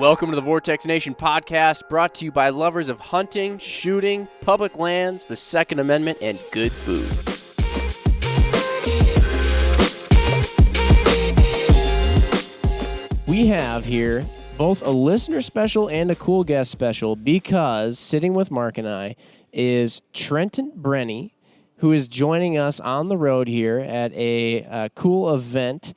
Welcome to the Vortex Nation podcast, brought to you by lovers of hunting, shooting, public lands, the Second Amendment, and good food. We have here both a listener special and a cool guest special because sitting with Mark and I is Trent Brenny, who is joining us on the road here at a cool event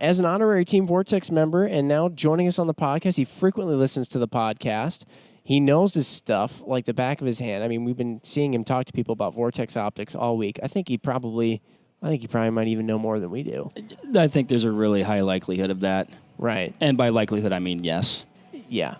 as an honorary Team Vortex member and now joining us on the podcast. He frequently listens to the podcast. He knows his stuff like the back of his hand. I mean, we've been seeing him talk to people about Vortex optics all week. I think he probably might even know more than we do. I think there's a really high likelihood of that. Right. And by likelihood, I mean yes. Yeah.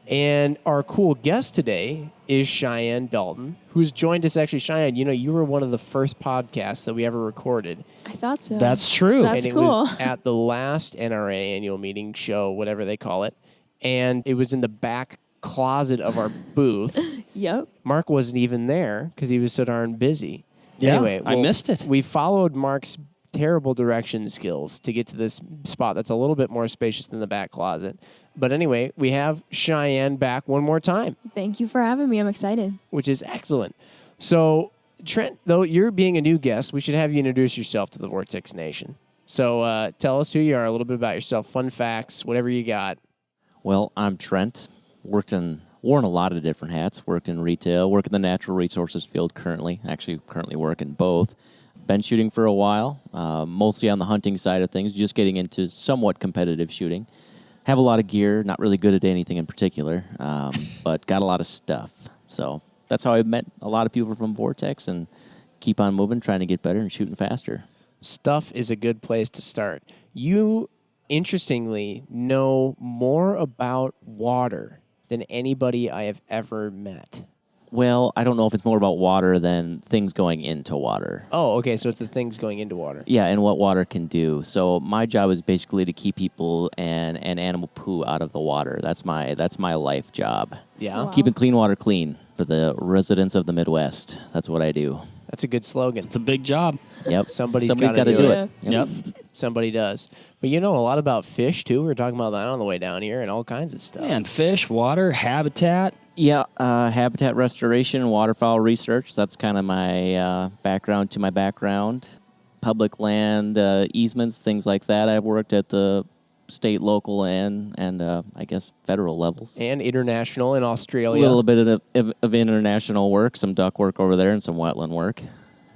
And our cool guest today is Cheyenne Dalton, who's joined us. Actually, Cheyenne, you were one of the first podcasts that we ever recorded. I thought so. That's true. That's and it cool. was at the last NRA annual meeting show, whatever they call it. And it was in the back closet of our booth. Yep. Mark wasn't even there because he was so darn busy. Yeah, anyway, I missed it. We followed Mark's terrible direction skills to get to this spot that's a little bit more spacious than the back closet. But anyway, we have Cheyenne back one more time. Thank you for having me. I'm excited. Which is excellent. So, Trent, though you're being a new guest, we should have you introduce yourself to the Vortex Nation. So tell us who you are, a little bit about yourself, fun facts, whatever you got. Well, I'm Trent. Worn a lot of different hats. Worked in retail, work in the natural resources field currently. Actually, currently work in both. Been shooting for a while, mostly on the hunting side of things, just getting into somewhat competitive shooting. Have a lot of gear, not really good at anything in particular, but got a lot of stuff. So that's how I met a lot of people from Vortex and keep on moving, trying to get better and shooting faster. Stuff is a good place to start. You, interestingly, know more about water than anybody I have ever met. Well, I don't know if it's more about water than things going into water. Oh, okay, so it's the things going into water. Yeah, and what water can do. So my job is basically to keep people and animal poo out of the water. That's my life job. Yeah. Wow. Keeping clean water clean for the residents of the Midwest. That's what I do. That's a good slogan. It's a big job. Yep. Somebody's got gotta to do do it. it. Yep. Somebody does. But you know a lot about fish, too. We were talking about that on the way down here and all kinds of stuff. And fish, water, habitat. Yeah, habitat restoration and waterfowl research. That's kind of my background to my background. Public land easements, things like that. I've worked at the state, local, and I guess federal levels. And international in A Australia. little bit of international work, some duck work over there and some wetland work.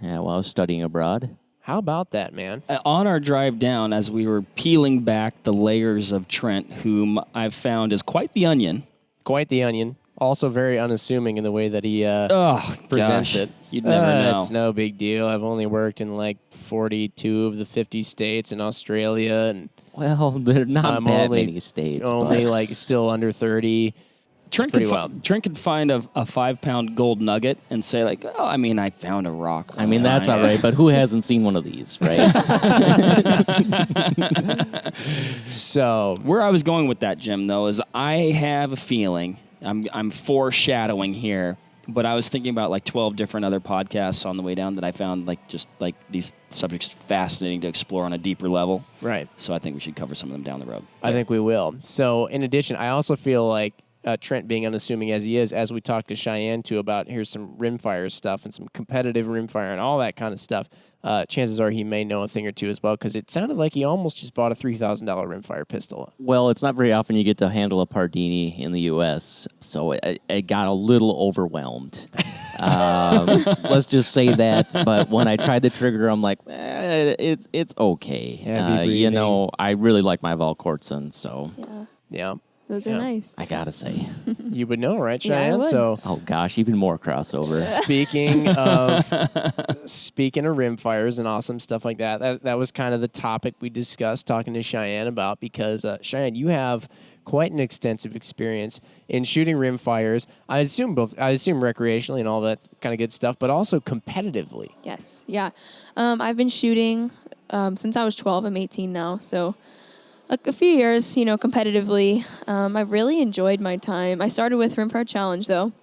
Yeah, while I was studying abroad. How about that, man? On our drive down, as we were peeling back the layers of Trent, whom I've found is quite the onion. Quite the onion. Also very unassuming in the way that he presents Gosh, it. you'd never know. It's no big deal. I've only worked in like 42 of the 50 states in Australia, and Well, they're not I'm that only- many states. only like still under 30. Trent pretty could, wild. Trent could find a 5-pound gold nugget and say, like, oh, I mean, I found a rock. I mean, that's all right, but who hasn't seen one of these, right? So, Where I was going with that, Jim, though, is I have a feeling, I'm foreshadowing here, but I was thinking about like 12 different other podcasts on the way down that I found just these subjects fascinating to explore on a deeper level. right. So I think we should cover some of them down the road. I think we will. So, in addition, I also feel like Trent, being unassuming as he is, as we talked to Cheyenne, too, about here's some Rimfire stuff and some competitive Rimfire and all that kind of stuff, chances are he may know a thing or two as well, because it sounded like he almost just bought a $3,000 Rimfire pistol. Well, it's not very often you get to handle a Pardini in the U.S., so I got a little overwhelmed. Let's just say that. But when I tried the trigger, I'm like, it's okay. Heavy breathing. I really like my Valkortsen, so Yeah. Yeah. Those Yeah. are nice. I gotta say. You would know, right, Yeah, I Cheyenne? would. So, Oh gosh, even more crossover. speaking of rimfires and awesome stuff like that was kind of the topic we discussed talking to Cheyenne about, because Cheyenne, you have quite an extensive experience in shooting rimfires. I assume recreationally and all that kind of good stuff, but also competitively. Yes. Yeah. I've been shooting since I was 12. I'm 18 now, so a few years, competitively. I've really enjoyed my time. I started with Rimfire Challenge, though.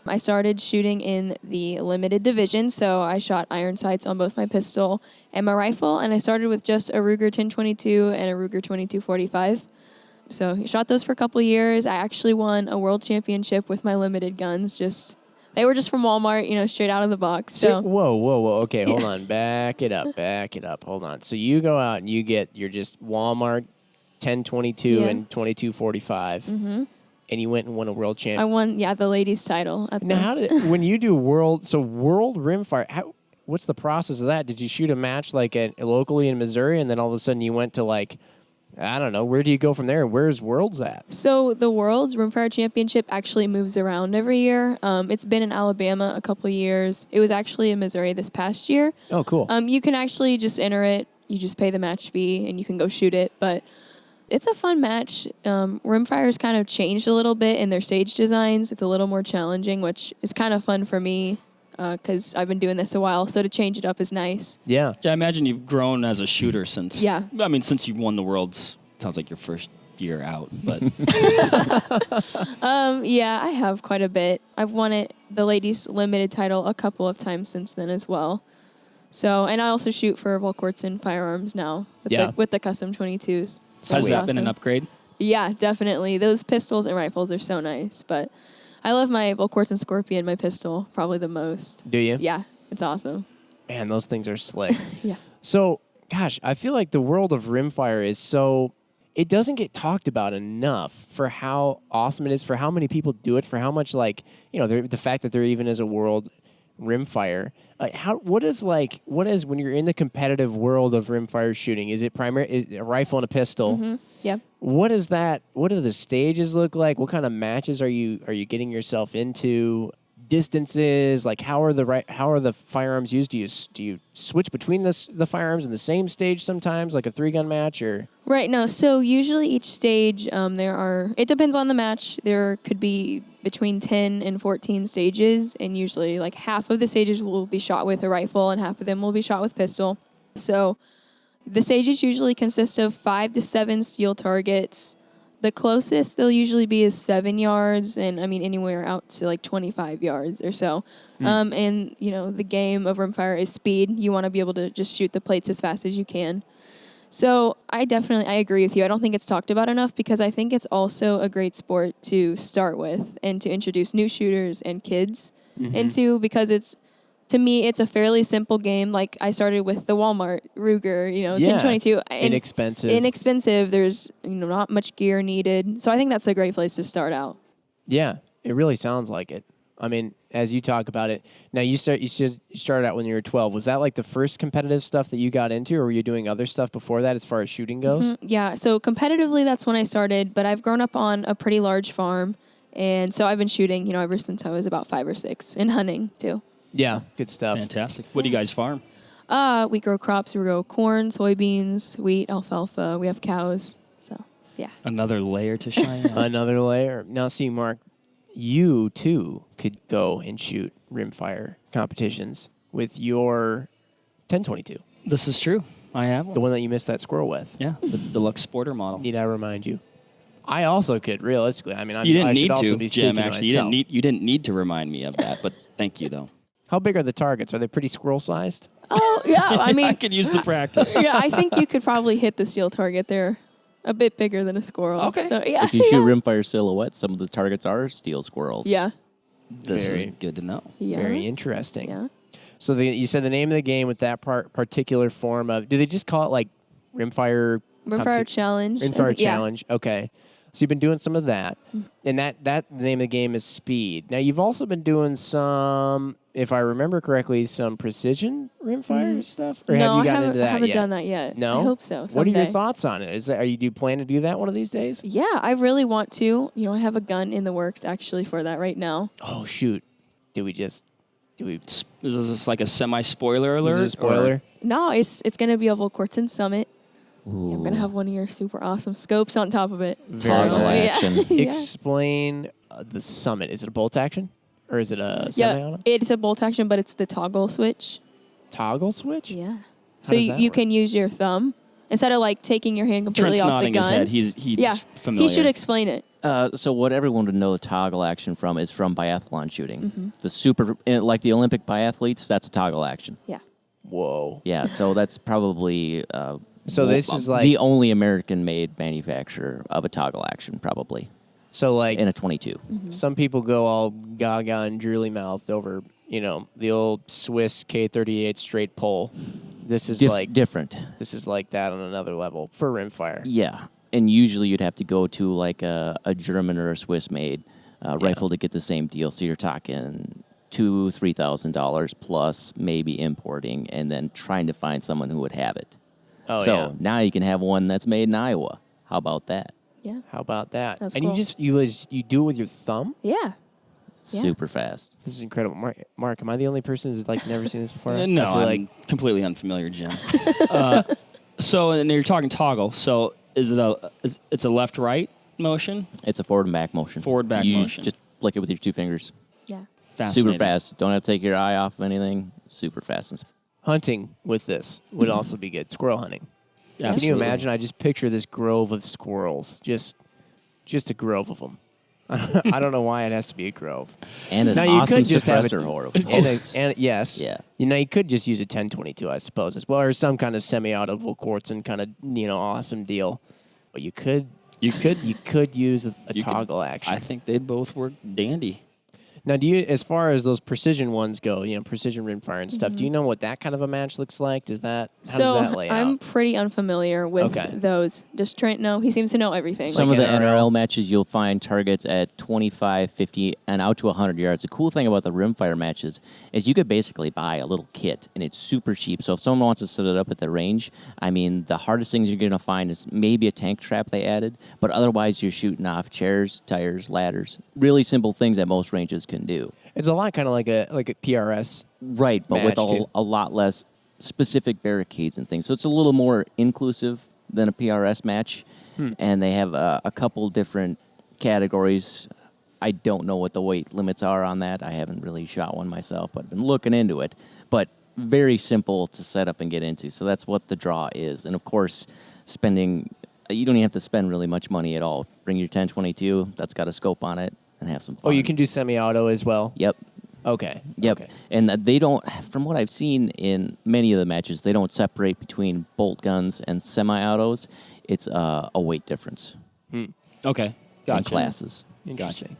I started shooting in the limited division, so I shot iron sights on both my pistol and my rifle, and I started with just a Ruger 1022 and a Ruger 2245. So I shot those for a couple of years. I actually won a world championship with my limited guns. They were just from Walmart, straight out of the box. So Whoa. Okay, hold on. Back it up. Hold on. So you go out and you get your just Walmart 1022 and 2245. Mm-hmm. And you went and won a world champion. I won, the ladies' title. Now, when you do world rimfire, what's the process of that? Did you shoot a match locally in Missouri, and then all of a sudden you went to I don't know, where do you go from there? Where's Worlds at? So the Worlds Rimfire Championship actually moves around every year. It's been in Alabama a couple of years. It was actually in Missouri this past year. Oh, cool. You can actually just enter it. You just pay the match fee, and you can go shoot it. But it's a fun match. Rimfire's kind of changed a little bit in their stage designs. It's a little more challenging, which is kind of fun for me because I've been doing this a while. So to change it up is nice. Yeah. Yeah, I imagine you've grown as a shooter since. Yeah. I mean, since you won the Worlds. Sounds like your first year out, but. Yeah, I have quite a bit. I've won the ladies' limited title a couple of times since then as well. So, and I also shoot for Volquartsen Firearms now with the custom 22s. Has that been an upgrade? Yeah, definitely. Those pistols and rifles are so nice, but I love my Volquartsen Scorpion, my pistol, probably the most. Do you? Yeah, it's awesome. Man, those things are slick. Yeah. So, gosh, I feel like the world of rimfire is so... It doesn't get talked about enough for how awesome it is, for how many people do it, for how much, the fact that there even is a world rimfire. What is when you're in the competitive world of rimfire shooting? Is it a rifle and a pistol? Mm-hmm. Yeah. What is that? What do the stages look like? What kind of matches are you getting yourself into? Distances, how are the firearms used? Do you switch between the firearms in the same stage sometimes, like a 3-gun match, or? Right. No. So usually each stage, it depends on the match. There could be between 10 and 14 stages, and usually half of the stages will be shot with a rifle and half of them will be shot with pistol. So the stages usually consist of 5 to 7 steel targets. The closest they'll usually be is 7 yards, and anywhere out to 25 yards or so. And the game of rimfire is speed. You want to be able to just shoot the plates as fast as you can. So I agree with you. I don't think it's talked about enough because I think it's also a great sport to start with and to introduce new shooters and kids into, because to me, it's a fairly simple game. I started with the Walmart Ruger, 1022. Inexpensive. There's, not much gear needed. So I think that's a great place to start out. Yeah, it really sounds like it. As you talk about it, now you started out when you were 12. Was that the first competitive stuff that you got into, or were you doing other stuff before that as far as shooting goes? Mm-hmm. Yeah, so competitively, that's when I started, but I've grown up on a pretty large farm. And so I've been shooting, ever since I was about 5 or 6, and hunting too. Yeah, good stuff. Fantastic. What do you guys farm? We grow crops. We grow corn, soybeans, wheat, alfalfa. We have cows. So, yeah. Another layer to Cheyenne. Another layer. Now, see, Mark, you too could go and shoot rimfire competitions with your 1022. This is true. I have one. The one that you missed that squirrel with. Yeah, the deluxe sporter model. Need I remind you? I also could, realistically. You didn't need to, Jim. Actually, you didn't need to remind me of that. But thank you, though. How big are the targets? Are they pretty squirrel-sized? Oh, yeah. I could use the practice. Yeah, I think you could probably hit the steel target there. A bit bigger than a squirrel. Okay. So, yeah. If you shoot rimfire silhouettes, some of the targets are steel squirrels. Yeah. This is good to know. Yeah. Very interesting. Yeah. So you said the name of the game with that particular form of... Do they just call it Rimfire... Rimfire Challenge. Rimfire Challenge. Okay. So you've been doing some of that. And that the name of the game is Speed. Now, you've also been doing some, if I remember correctly, some precision rimfire stuff? Or have you gotten into that yet? I haven't done that yet. No? I hope so. What are your someday. thoughts on it? Do you plan to do that one of these days? Yeah, I really want to. I have a gun in the works actually for that right now. Oh, shoot. Is this like a semi-spoiler alert? Is it a spoiler? No, it's going to be a Volquartsen Summit. I'm going to have one of your super awesome scopes on top of it. Toggle action. Yeah. Explain the Summit. Is it a bolt action? Or is it a semi-auto? Yeah, it's a bolt action, but it's the toggle switch. Toggle switch? Yeah. How So does that you work? can use your thumb instead of taking your hand completely Trent's off nodding the gun. his head. He's familiar. He should explain it. So what everyone would know the toggle action from is from biathlon shooting. The Olympic biathletes, that's a toggle action. Yeah. Whoa. Yeah, so that's probably So this is like the only American-made manufacturer of a toggle action, probably, so like in a 22. some people go all gaga and drooly mouthed over the old Swiss K38 straight pull. This is Different. This is like that on another level for Rimfire. Yeah, and usually you'd have to go to like a German or a Swiss-made rifle to get the same deal. So you're talking $2,000-$3,000 plus, maybe importing, and then trying to find someone who would have it. Oh, so yeah. now you can have one that's made in Iowa. How about that? Yeah. How about that? That's and cool. you do it with your thumb? Yeah. Yeah. Super fast. This is incredible. Mark, am I the only person who's like never seen this before? No, I feel I'm completely unfamiliar, Jim. So, and you're talking toggle. So, is it it's a left-right motion? It's a forward and back motion. Forward-back you motion. Just flick it with your two fingers. Yeah. Super fast. Don't have to take your eye off of anything. Super fast. hunting with this would also be good. Squirrel hunting. Yeah, Can you imagine? I just picture this grove of squirrels. Just a grove of them. I don't know why it has to be a grove. And an Now, you awesome could just have suppressor it- horde. And yes, Yeah. You could just use a 1022, I suppose, as well, or some kind of semi-auto quartzen kind of awesome deal. But you could use a You could- toggle action. I think they'd both work dandy. Now, do you, as far as those precision ones go, precision rimfire and stuff, do you know what that kind of a match looks like? How does that lay I'm out? pretty unfamiliar with Okay. those. Does Trent know? He seems to know everything. Some Like of the NRL. NRL matches, you'll find targets at 25, 50, and out to 100 yards. The cool thing about the rimfire matches is you could basically buy a little kit, and it's super cheap. So if someone wants to set it up at the range, I mean, the hardest things you're going to find is maybe a tank trap they added, but otherwise you're shooting off chairs, tires, ladders. Really simple things that most ranges can do. It's a lot kind of like a PRS. Right, but with match, too. a lot less specific barricades and things. So it's a little more inclusive than a PRS match. And they have a couple different categories. I don't know what the weight limits are on that. I haven't really shot one myself, but I've been looking into it. But very simple to set up and get into. So that's what the draw is. And, of course, you don't even have to spend really much money at all. Bring your 1022. That's got a scope on it. And have some fun. Oh, you can do semi-auto as well? Yep. Okay. Yep. Okay. And they don't, from what I've seen in many of the matches, they don't separate between bolt guns and semi-autos. It's a weight difference Okay, in gotcha. classes. Interesting.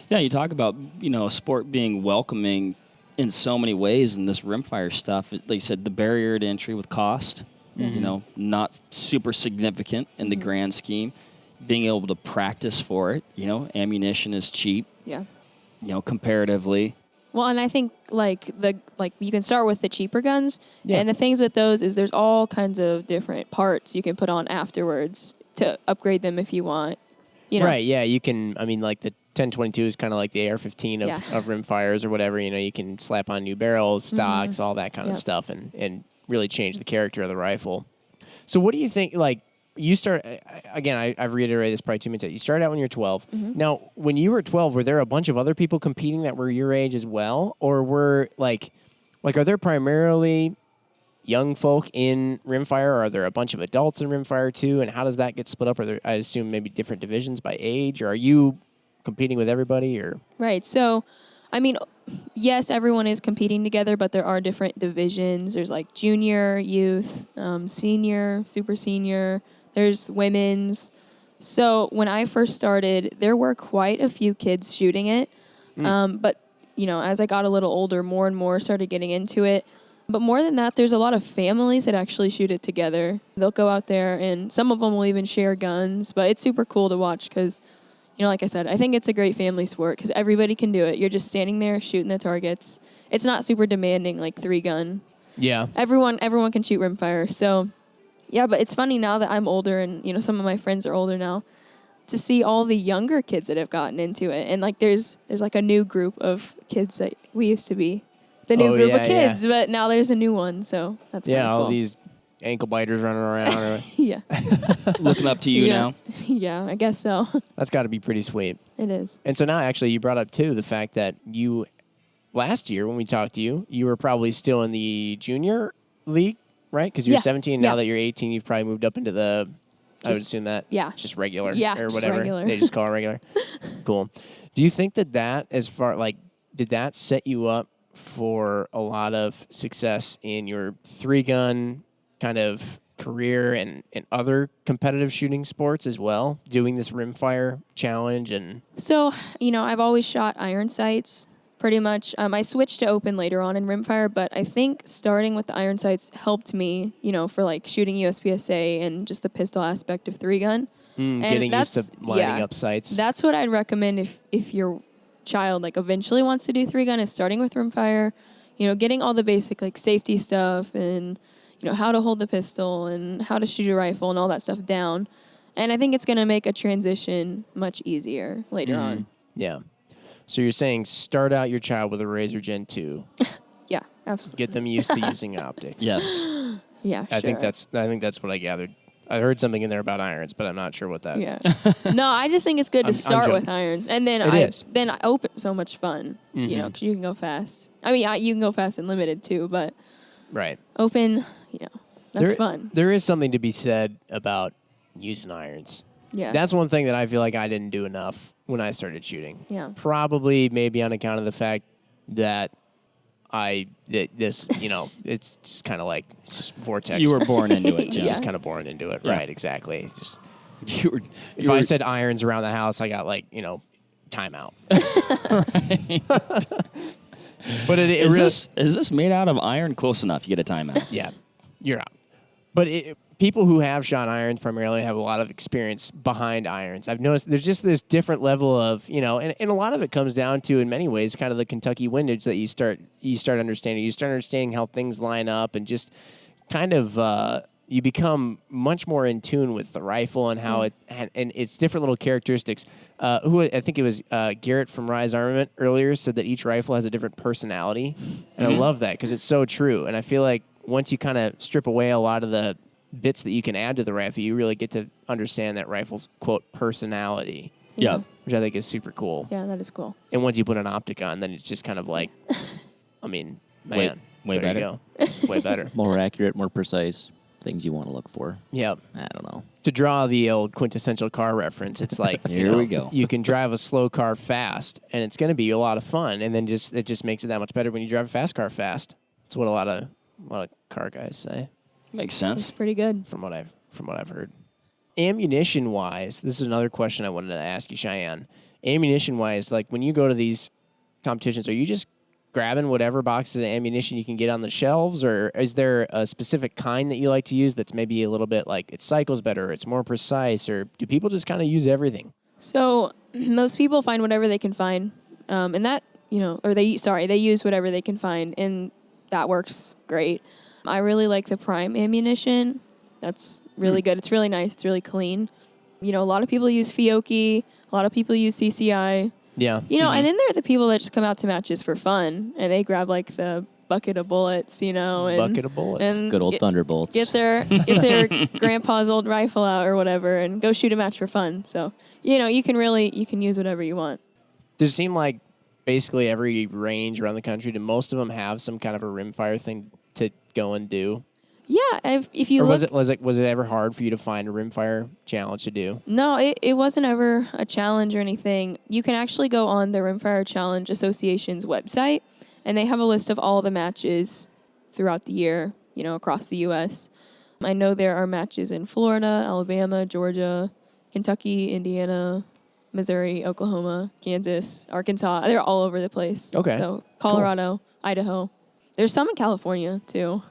Yeah, you talk about a sport being welcoming in so many ways, and this rimfire stuff. Like you said, the barrier to entry with cost, not super significant in the grand scheme. Being able to practice for it, ammunition is cheap, yeah. Comparatively. Well, and I think you can start with the cheaper guns, Yeah. and the things with those is there's all kinds of different parts you can put on afterwards to upgrade them if you want. Right, yeah, you can, like the 1022 is kind of like the AR-15 of rimfires or whatever, you can slap on new barrels, stocks, all that kind of Yep. stuff and really change the character of the rifle. So what do you think, you start, again, I've reiterated this probably 2 minutes. You started out when you were 12. Now, when you were 12, were there a bunch of other people competing that were your age as well? Or were, are there primarily young folk in rimfire? Or are there a bunch of adults in rimfire too? And how does that get split up? Are there, I assume, maybe different divisions by age? Or are you competing with everybody? Or Right. So, yes, everyone is competing together, but there are different divisions. There's junior, youth, senior, super senior. There's women's. So when I first started, there were quite a few kids shooting it. But, as I got a little older, more and more started getting into it. But more than that, there's a lot of families that actually shoot it together. They'll go out there, and some of them will even share guns. But it's super cool to watch because, like I said, I think it's a great family sport because everybody can do it. You're just standing there shooting the targets. It's not super demanding like 3-gun. yeah. Everyone can shoot rimfire. So, yeah, but it's funny now that I'm older and, some of my friends are older now to see all the younger kids that have gotten into it. And, there's a new group of kids that we used to be. The new group of kids, but now there's a new one. So that's kinda Yeah, all cool. these ankle biters running around. Yeah. Looking up to you Yeah. now. Yeah, I guess so. That's got to be pretty sweet. It is. And so now, actually, you brought up, too, the fact that last year when we talked to you, you were probably still in the junior league, right? Because you were Yeah. 17. Yeah. Now that you're 18, you've probably moved up into the, I would assume that. yeah. Just regular. Yeah, Or just whatever. regular. They just call it regular. Cool. Do you think that as far, did that set you up for a lot of success in your 3-gun kind of career and other competitive shooting sports as well, doing this rimfire challenge? And So, I've always shot iron sights pretty much. I switched to open later on in rimfire, but I think starting with the iron sights helped me, for like shooting USPSA and just the pistol aspect of 3-gun. getting used to lining up sights. That's what I'd recommend if your child like eventually wants to do 3-gun, is starting with rimfire, getting all the basic like safety stuff and how to hold the pistol and how to shoot a rifle and all that stuff down. And I think it's going to make a transition much easier later on. Yeah. So you're saying start out your child with a Razor Gen 2. Yeah, absolutely. Get them used to using optics. Yes. Yeah, sure. I think that's what I gathered. I heard something in there about irons, but I'm not sure what that. Yeah. No, I just think it's good to start with irons, and then then I open so much fun. Because you can go fast. I mean, you can go fast and limited too, but Right. open, that's fun. There is something to be said about using irons. Yeah. That's one thing that I feel like I didn't do enough when I started shooting. Yeah. Probably maybe on account of the fact that it's just kind of like it's just Vortex. You were born into it, Jim. Just kind of born into it. Yeah. Right, exactly. Just if You I were- said irons around the house, I got timeout. But it Is really, this made out of iron? Close enough. You get a timeout. yeah, you're out. But people who have shot irons primarily have a lot of experience behind irons. I've noticed there's just this different level of, and a lot of it comes down to, in many ways, kind of the Kentucky windage that you start understanding. You start understanding how things line up and just kind of you become much more in tune with the rifle and how and its different little characteristics. I think it was Garrett from Rise Armament earlier said that each rifle has a different personality. And I love that because it's so true. And I feel like once you kind of strip away a lot of the bits that you can add to the rifle, you really get to understand that rifle's, quote, personality. Yeah. Which I think is super cool. Yeah, that is cool. And once you put an optic on, then it's just kind of like, I mean, man. Way there better. you go. Way better. More accurate, more precise things you want to look for. Yep. I don't know. To draw the old quintessential car reference, it's like Here we go. You can drive a slow car fast, and it's going to be a lot of fun. And then it just makes it that much better when you drive a fast car fast. That's what a lot of car guys say, Makes It's sense. pretty good. from what I've heard. Ammunition wise, this is another question I wanted to ask you, Cheyenne. Ammunition wise, like when you go to these competitions, are you just grabbing whatever boxes of ammunition you can get on the shelves, or is there a specific kind that you like to use that's maybe a little bit like it cycles better, or it's more precise, or do people just kind of use everything? So most people find whatever they can find, and that they use whatever they can find, and that works great. I really like the prime ammunition. That's really good. It's really nice. It's really clean. A lot of people use Fiocchi. A lot of people use CCI. Yeah. And then there are the people that just come out to matches for fun, and they grab like the bucket of bullets, and Bucket of bullets. and Good old Thunderbolts. get their grandpa's old rifle out or whatever, and go shoot a match for fun. So you can use whatever you want. Does it seem like basically every range around the country, do most of them have some kind of a rimfire thing to go and do? Yeah, if you Or look, was it ever hard for you to find a rimfire challenge to do? No, it wasn't ever a challenge or anything. You can actually go on the Rimfire Challenge Association's website, and they have a list of all the matches throughout the year, across the U.S. I know there are matches in Florida, Alabama, Georgia, Kentucky, Indiana, Missouri, Oklahoma, Kansas, Arkansas. They're all over the place. Okay. So Colorado, Idaho. There's some in California, too,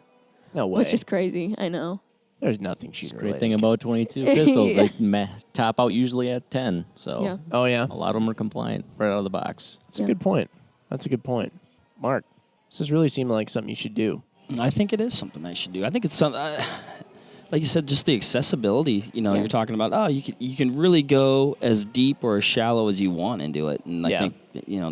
No way. which is crazy. I know. There's nothing shooting Great related. thing about 22 pistols, they top out usually at 10. So Yeah. Oh, yeah. a lot of them are compliant right out of the box. That's a good point. Mark, this has really seemed like something you should do. I think it is something I should do. I think it's something, like you said, just the accessibility. You're talking about, you can really go as deep or as shallow as you want into it. And I think,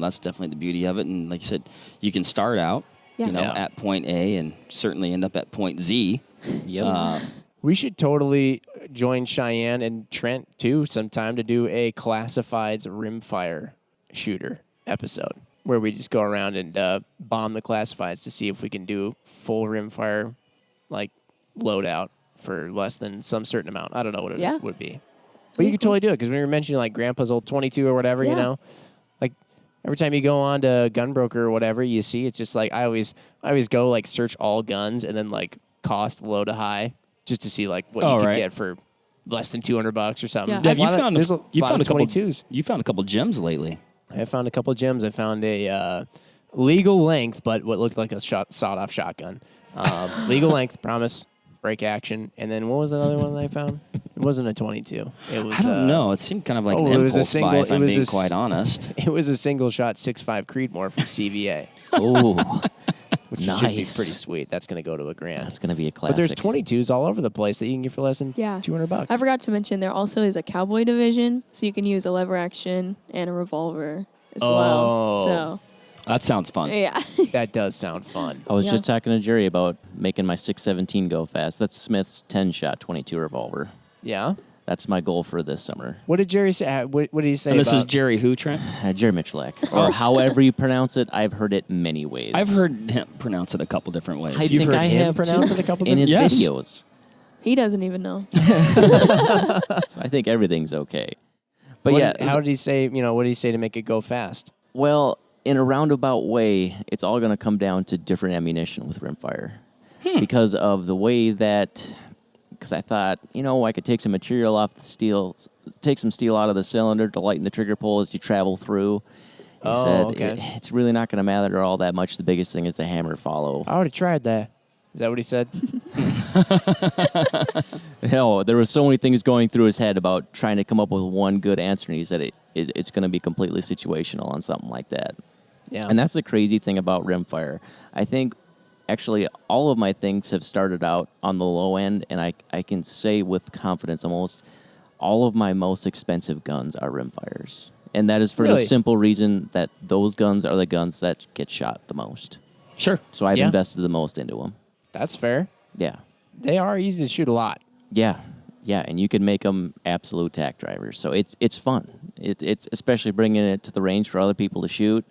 that's definitely the beauty of it. And like you said, you can start out, Yeah. at point A and certainly end up at point Z. Yep. We should totally join Cheyenne and Trent, too, sometime to do a classifieds rimfire shooter episode where we just go around and bomb the classifieds to see if we can do full rimfire, loadout for less than some certain amount. I don't know what it would be. But you could totally do it, because when you were mentioning, Grandpa's old 22 or whatever, every time you go on to Gunbroker or whatever, you see it's just I always go search all guns and then cost low to high, just to see like what Oh, you could right. get for less than $200 or something. Yeah. Dev, you found there's a lot of couple 22s. You found a couple gems lately. I found a couple of gems. I found a legal length, but what looked like a sawed-off shotgun. Legal length, promise, break action, and then what was another one that I found? It wasn't a 22. It was. I don't know. It seemed kind of like an it was a impulse single- buy, if it I'm was being a quite honest. It was a single-shot 6.5 Creedmoor from CVA, Oh, which should be nice. pretty sweet. That's going to go to $1,000. That's going to be a classic. But there's 22s all over the place that you can get for less than Yeah. $200. I forgot to mention there also is a cowboy division, so you can use a lever action and a revolver as well. Oh. So That sounds fun. yeah. That does sound fun. I was Yeah. just talking to Jerry about making my 617 go fast. That's Smith's 10-shot 22 revolver. Yeah. That's my goal for this summer. What did Jerry say? What did he say And this about? is Jerry who, Trent? Jerry Michalak, or however you pronounce it. I've heard it many ways. I've heard him pronounce it a couple different ways. I You've think heard I him have pronounce too, it a couple in his different- Yes. videos. He doesn't even know. So I think everything's okay. But What yeah, did- how did he say? What did he say to make it go fast? well, in a roundabout way, it's all going to come down to different ammunition with Rimfire. Because of the way that, because I thought, I could take some material off the steel, take some steel out of the cylinder to lighten the trigger pull as you travel through. He Oh, said okay. it's really not going to matter all that much. The biggest thing is the hammer follow. I would have tried that. Is that what he said? Hell, there were so many things going through his head about trying to come up with one good answer, and he said it's going to be completely situational on something like that. Yeah. And that's the crazy thing about Rimfire. I think actually all of my things have started out on the low end, and I can say with confidence almost all of my most expensive guns are Rimfires. And that is for Really? the simple reason that those guns are the guns that get shot the most. Sure. So I've Yeah. invested the most into them. That's fair. Yeah. They are easy to shoot a lot. Yeah, yeah, and you can make them absolute tack drivers. So it's fun. It's especially bringing it to the range for other people to shoot.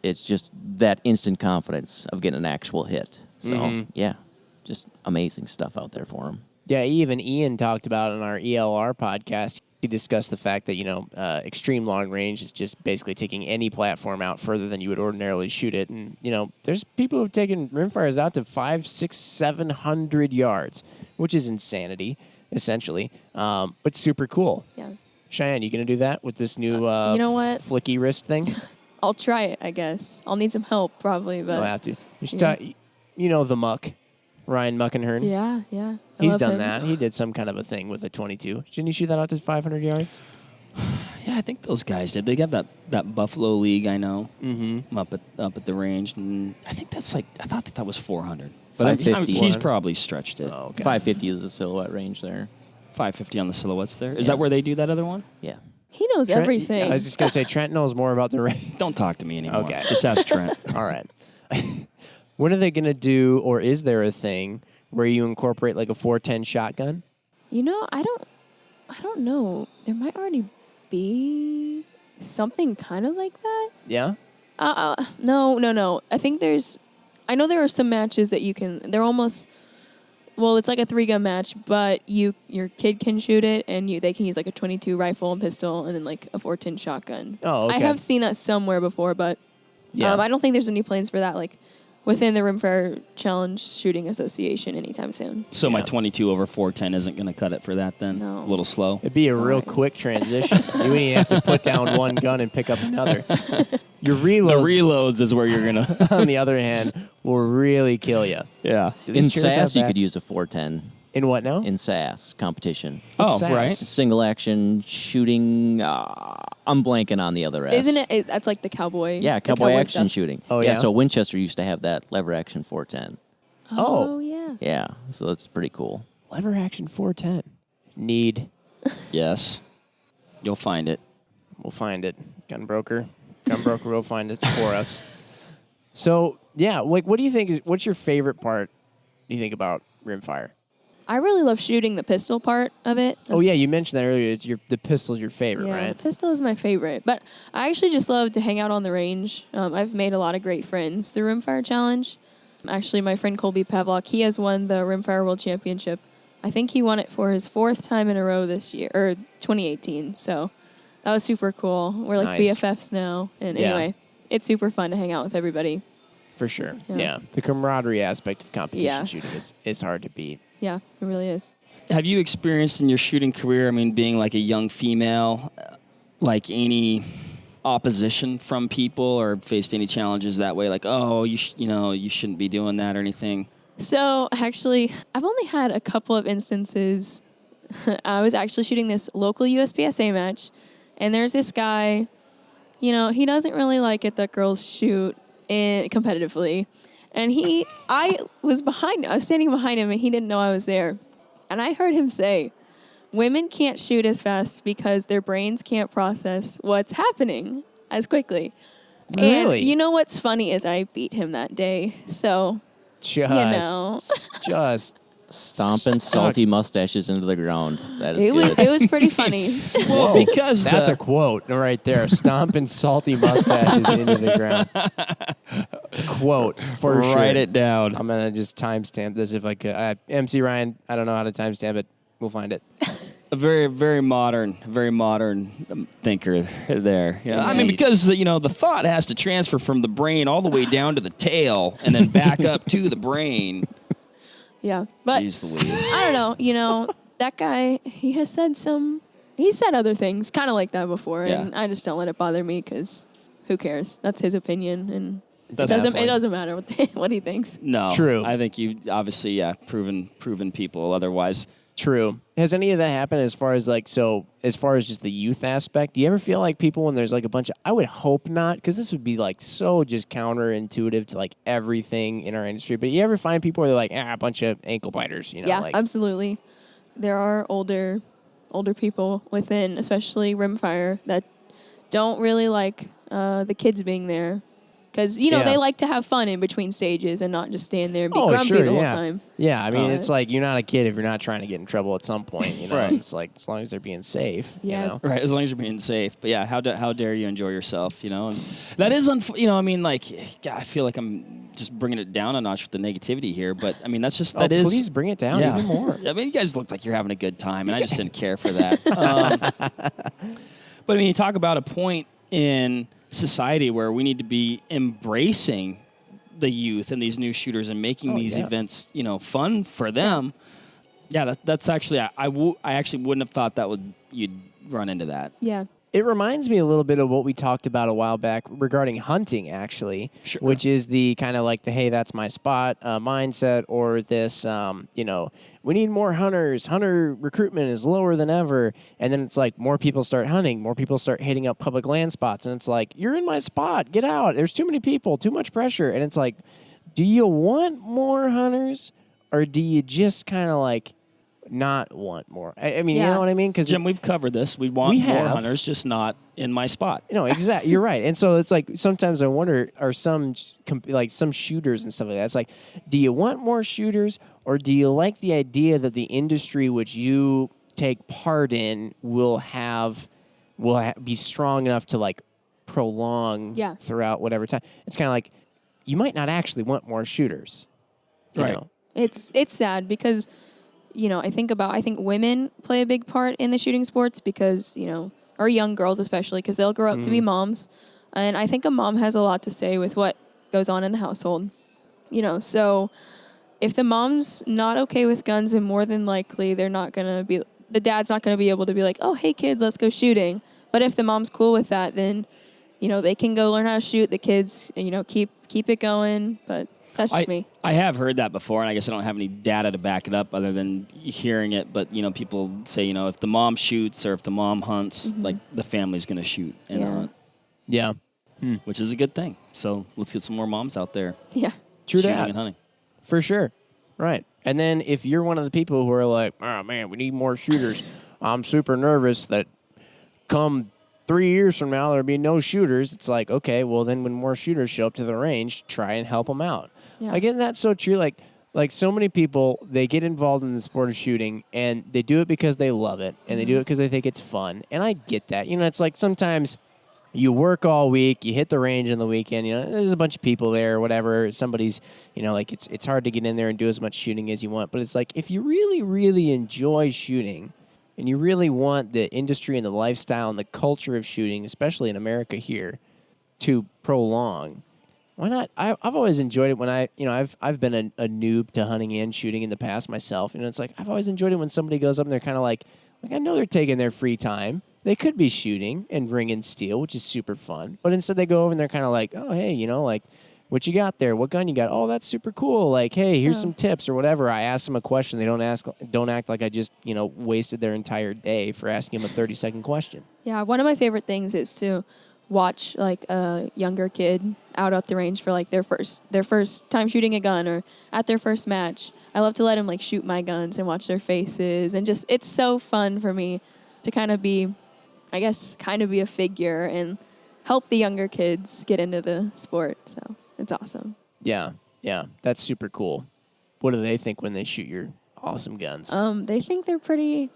It's just that instant confidence of getting an actual hit. So yeah, just amazing stuff out there for them. Yeah, even Ian talked about it on our ELR podcast. He discussed the fact that, extreme long range is just basically taking any platform out further than you would ordinarily shoot it. And, there's people who've taken rimfires out to 500, 600, 700 yards, which is insanity, essentially. But super cool. Yeah. Cheyenne, you going to do that with this new You know what? flicky wrist thing? I'll try it, I guess. I'll need some help probably, but I'll have to. You should Yeah. talk, the Muck, Ryan Muckenhern. yeah. I He's love done him. that. He did some kind of a thing with a 22. Didn't he shoot that out to 500 yards? Yeah, I think those guys did. They got that Buffalo League, I know, up at the range, and I think I thought that was 400. But 550. he's probably stretched it. Oh, okay. 550 is the silhouette range there. 550 on the silhouettes there. Is that where they do that other one? Yeah. He knows Trent- everything. I was just going to say, Trent knows more about the range. Don't talk to me anymore. Okay. Just ask Trent. All right. When are they going to do, or is there a thing where you incorporate like a 410 shotgun? I don't know. There might already be something kind of like that. Yeah? No. I know there are some matches that you can. They're almost. Well, it's like a 3-gun match, but your kid can shoot it, and they can use like a 22 rifle and pistol, and then like a 410 shotgun. Oh, okay. I have seen that somewhere before, but Yeah. I don't think there's any plans for that like within the Rimfire Challenge Shooting Association anytime soon. So my Yeah. 22 over 410 isn't going to cut it for that then? No. A little slow? It'd be a real Sorry. quick transition. You wouldn't even have to put down one gun and pick up another. Your The reloads, reloads is where you're going to... on the other hand, will really kill you. Yeah. In SAS, you could use a 410. In what now? In SAS competition. Oh, SAS? right. Single action shooting. I'm blanking on the other S. Isn't it? That's like the cowboy. Yeah, the cowboy action stuff. shooting. Oh, yeah? So Winchester used to have that lever action 410. Oh yeah. Yeah, so that's pretty cool. Lever action 410. Need. Yes. You'll find it. We'll find it. Gunbroker will find it for us. So, yeah, like, what do you think what's your favorite part, do you think, about Rimfire? I really love shooting the pistol part of it. Oh, yeah, That's- you mentioned that earlier. The pistol's your favorite, Yeah, right? the pistol is my favorite. But I actually just love to hang out on the range. I've made a lot of great friends through Rimfire Challenge. Actually, my friend Colby Pavlok, he has won the Rimfire World Championship. I think he won it for his 4th time in a row this year, or 2018. So that was super cool. We're like Nice. BFFs now. And Yeah. anyway, it's super fun to hang out with everybody. For sure. Yeah. Yeah. The camaraderie aspect of competition Yeah. shooting is hard to beat. Yeah, it really is. Have you experienced in your shooting career, I mean, being like a young female, like any opposition from people or faced any challenges that way? Like, oh, you shouldn't be doing that or anything? So actually, I've only had a couple of instances. I was actually shooting this local USPSA match, and there's this guy, he doesn't really like it that girls shoot competitively. And I was standing behind him, and he didn't know I was there. And I heard him say, women can't shoot as fast because their brains can't process what's happening as quickly. Really? And you know what's funny is I beat him that day. So, Just Stomping salty mustaches into the ground. That is good. it was pretty funny. Well, because that's a quote right there. Stomping salty mustaches into the ground. Quote for sure. Write it down. I'm gonna just timestamp this if I could. MC Ryan, I don't know how to timestamp it. We'll find it. A very, very modern thinker there. Yeah. I mean, because the thought has to transfer from the brain all the way down to the tail and then back up to the brain. Yeah, but Jeez Louise. I don't know. That guy, he said other things kind of like that before, and I just don't let it bother me because who cares? That's his opinion, and it doesn't matter what he thinks. No, true. I think you obviously proven people otherwise. True. Has any of that happened as far as just the youth aspect? Do you ever feel like people when there's like a bunch of, I would hope not, because this would be like so just counterintuitive to like everything in our industry, but you ever find people where they're like, a bunch of ankle biters, Yeah, absolutely. There are older people within, especially Rimfire, that don't really like the kids being there. Because, they like to have fun in between stages and not just stand there and be grumpy the whole time. Yeah, I mean, it's like you're not a kid if you're not trying to get in trouble at some point, Right. It's like as long as they're being safe, Right, as long as you're being safe. But yeah, how dare you enjoy yourself, And that is, I mean, like, God, I feel like I'm just bringing it down a notch with the negativity here, but I mean, that's just, please bring it down even more. I mean, you guys look like you're having a good time, and I just didn't care for that. But I mean, you talk about a point in society where we need to be embracing the youth and these new shooters and making these events, fun for them. Yeah, that's actually I actually wouldn't have thought you'd run into that. Yeah. It reminds me a little bit of what we talked about a while back regarding hunting, actually, which is the kind of like the, hey, that's my spot mindset, or this, we need more hunters. Hunter recruitment is lower than ever. And then it's like more people start hunting, more people start hitting up public land spots. And it's like, you're in my spot. Get out. There's too many people, too much pressure. And it's like, do you want more hunters, or do you just kind of like not want more? I mean, you know what I mean? Because Jim, we've covered this. We want more hunters, just not in my spot. Exactly. You're right. And so it's like sometimes I wonder, are some shooters and stuff like that. It's like, do you want more shooters, or do you like the idea that the industry which you take part in will be strong enough to like prolong throughout whatever time? It's kind of like you might not actually want more shooters. You know? It's sad because I think women play a big part in the shooting sports because, or young girls especially, because they'll grow up to be moms. And I think a mom has a lot to say with what goes on in the household. So if the mom's not okay with guns, and more than likely the dad's not going to be able to be like, oh, hey kids, let's go shooting. But if the mom's cool with that, then, they can go learn how to shoot. The kids, keep it going. But that's just me. I have heard that before, and I guess I don't have any data to back it up other than hearing it. But, people say, if the mom shoots or if the mom hunts, like the family's going to shoot and hunt. Yeah. Which is a good thing. So let's get some more moms out there. Yeah. True shooting that. and hunting. For sure. Right. And then if you're one of the people who are like, oh, man, we need more shooters, I'm super nervous that come 3 years from now there'll be no shooters. It's like, okay, well, then when more shooters show up to the range, try and help them out. Yeah. Again, that's so true. Like so many people, they get involved in the sport of shooting, and they do it because they love it, and they do it because they think it's fun. And I get that. It's like sometimes you work all week, you hit the range on the weekend, there's a bunch of people there or whatever. Somebody's, like it's hard to get in there and do as much shooting as you want. But it's like if you really, really enjoy shooting and you really want the industry and the lifestyle and the culture of shooting, especially in America here, to prolong, Why not? I've always enjoyed it when I've been a noob to hunting and shooting in the past myself. It's like I've always enjoyed it when somebody goes up and they're kind of like I know they're taking their free time. They could be shooting and ringing steel, which is super fun. But instead they go over and they're kind of like, oh, hey, like, what you got there? What gun you got? Oh, that's super cool. Like, hey, here's some tips or whatever. I ask them a question. They don't act like I just, wasted their entire day for asking them a 30-second question. Yeah, one of my favorite things is to watch like a younger kid out at the range for like their first time shooting a gun or at their first match. I love to let them like shoot my guns and watch their faces, and just it's so fun for me to kind of be a figure and help the younger kids get into the sport. So it's awesome. Yeah, that's super cool. What do they think when they shoot your awesome guns? They think they're pretty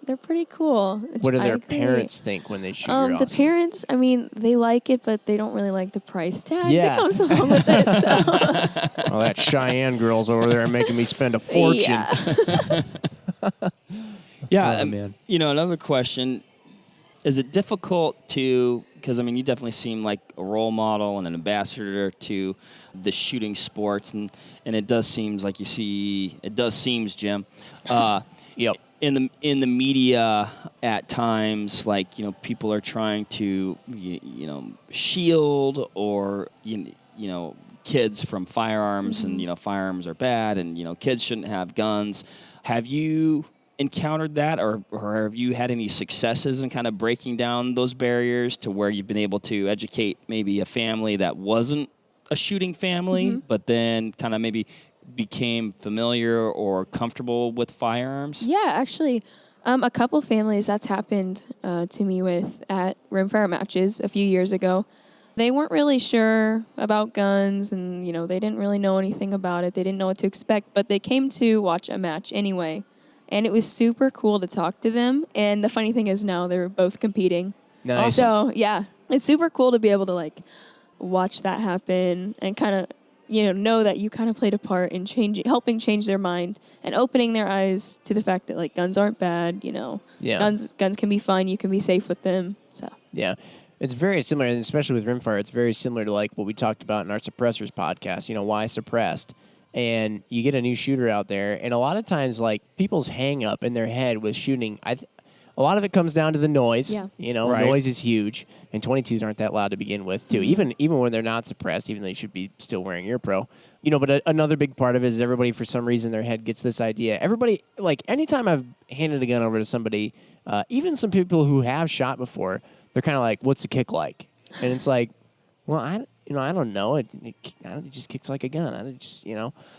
cool. What do their parents think when they shoot your awesome? The parents, I mean, they like it, but they don't really like the price tag Yeah. that comes along with it. So. Oh, that Cheyenne girls over there are making me spend a fortune. Yeah, man. Another question. Is it difficult to, because, you definitely seem like a role model and an ambassador to the shooting sports, and it does seems like Jim, Yep. in the media at times, like, people are trying to, shield or, kids from firearms, and, firearms are bad, and, kids shouldn't have guns. Have you encountered that, or have you had any successes in kind of breaking down those barriers to where you've been able to educate maybe a family that wasn't a shooting family, but then kind of maybe became familiar or comfortable with firearms? Yeah, actually, a couple families that's happened to me with at Rimfire matches a few years ago. They weren't really sure about guns, and they didn't really know anything about it. They didn't know what to expect, but they came to watch a match anyway. And it was super cool to talk to them. And the funny thing is now they're both competing. Nice. So, yeah, it's super cool to be able to, like, watch that happen and kind of, know that you kind of played a part in helping change their mind and opening their eyes to the fact that, like, guns aren't bad, Yeah. Guns can be fun. You can be safe with them. So, Yeah. It's very similar, and especially with Rimfire, it's very similar to, like, what we talked about in our suppressors podcast, why suppressed. And you get a new shooter out there, and a lot of times, like, people's hang up in their head with shooting, a lot of it comes down to the noise. Yeah. Right. Noise is huge, and 22s aren't that loud to begin with, too. Even when they're not suppressed, even though they should be still wearing ear pro. But another big part of it is everybody, for some reason, their head gets this idea. Everybody, like, anytime I've handed a gun over to somebody, even some people who have shot before, they're kind of like, what's the kick like? And it's like, well, I don't know. It just kicks like a gun. It just,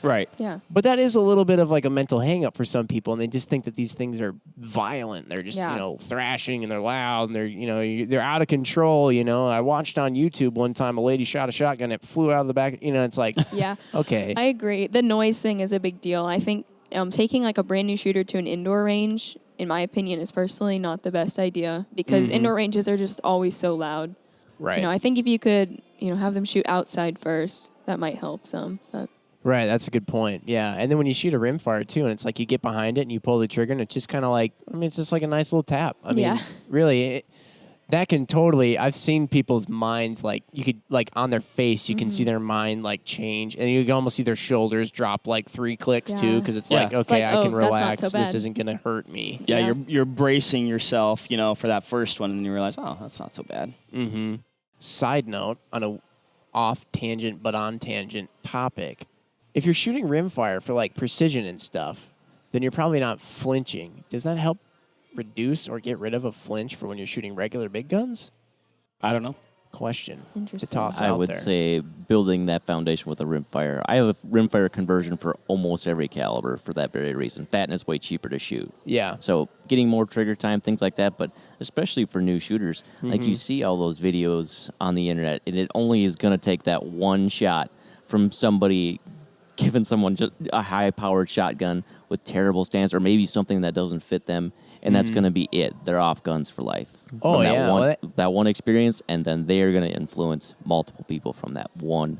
Right. yeah. But that is a little bit of like a mental hang up for some people, and they just think that these things are violent. They're just, thrashing, and they're loud, and they're, they're out of control. I watched on YouTube one time a lady shot a shotgun. It flew out of the back. It's like, Yeah. okay. I agree. The noise thing is a big deal. I think taking like a brand new shooter to an indoor range, in my opinion, is personally not the best idea because indoor ranges are just always so loud. Right. I think if you could, have them shoot outside first, that might help some. But. Right, that's a good point. Yeah, and then when you shoot a rimfire too, and it's like you get behind it and you pull the trigger, and it's just kind of like, it's just like a nice little tap. Really, that can totally. I've seen people's minds, like, you could, like, on their face, you can see their mind, like, change, and you can almost see their shoulders drop like 3 clicks too, because it's like, okay, like, I can that's not relax. so This bad. isn't gonna hurt me. Yeah, you're bracing yourself, for that first one, and you realize, oh, that's not so bad. Mm-hmm. Side note, on a off tangent but on tangent topic, if you're shooting rimfire for like precision and stuff, then you're probably not flinching. Does that help reduce or get rid of a flinch for when you're shooting regular big guns? I don't know. Question to Interesting. toss I out would there. say building that foundation with a rimfire. I have a rimfire conversion for almost every caliber for that very reason. That, and it's way cheaper to shoot. Yeah. So getting more trigger time, things like that, but especially for new shooters, like you see all those videos on the internet, and it only is going to take that one shot from somebody giving someone just a high-powered shotgun with terrible stance, or maybe something that doesn't fit them, and that's going to be it. They're off guns for life. Oh, From that yeah. one, Well, that one experience, and then they are going to influence multiple people from that one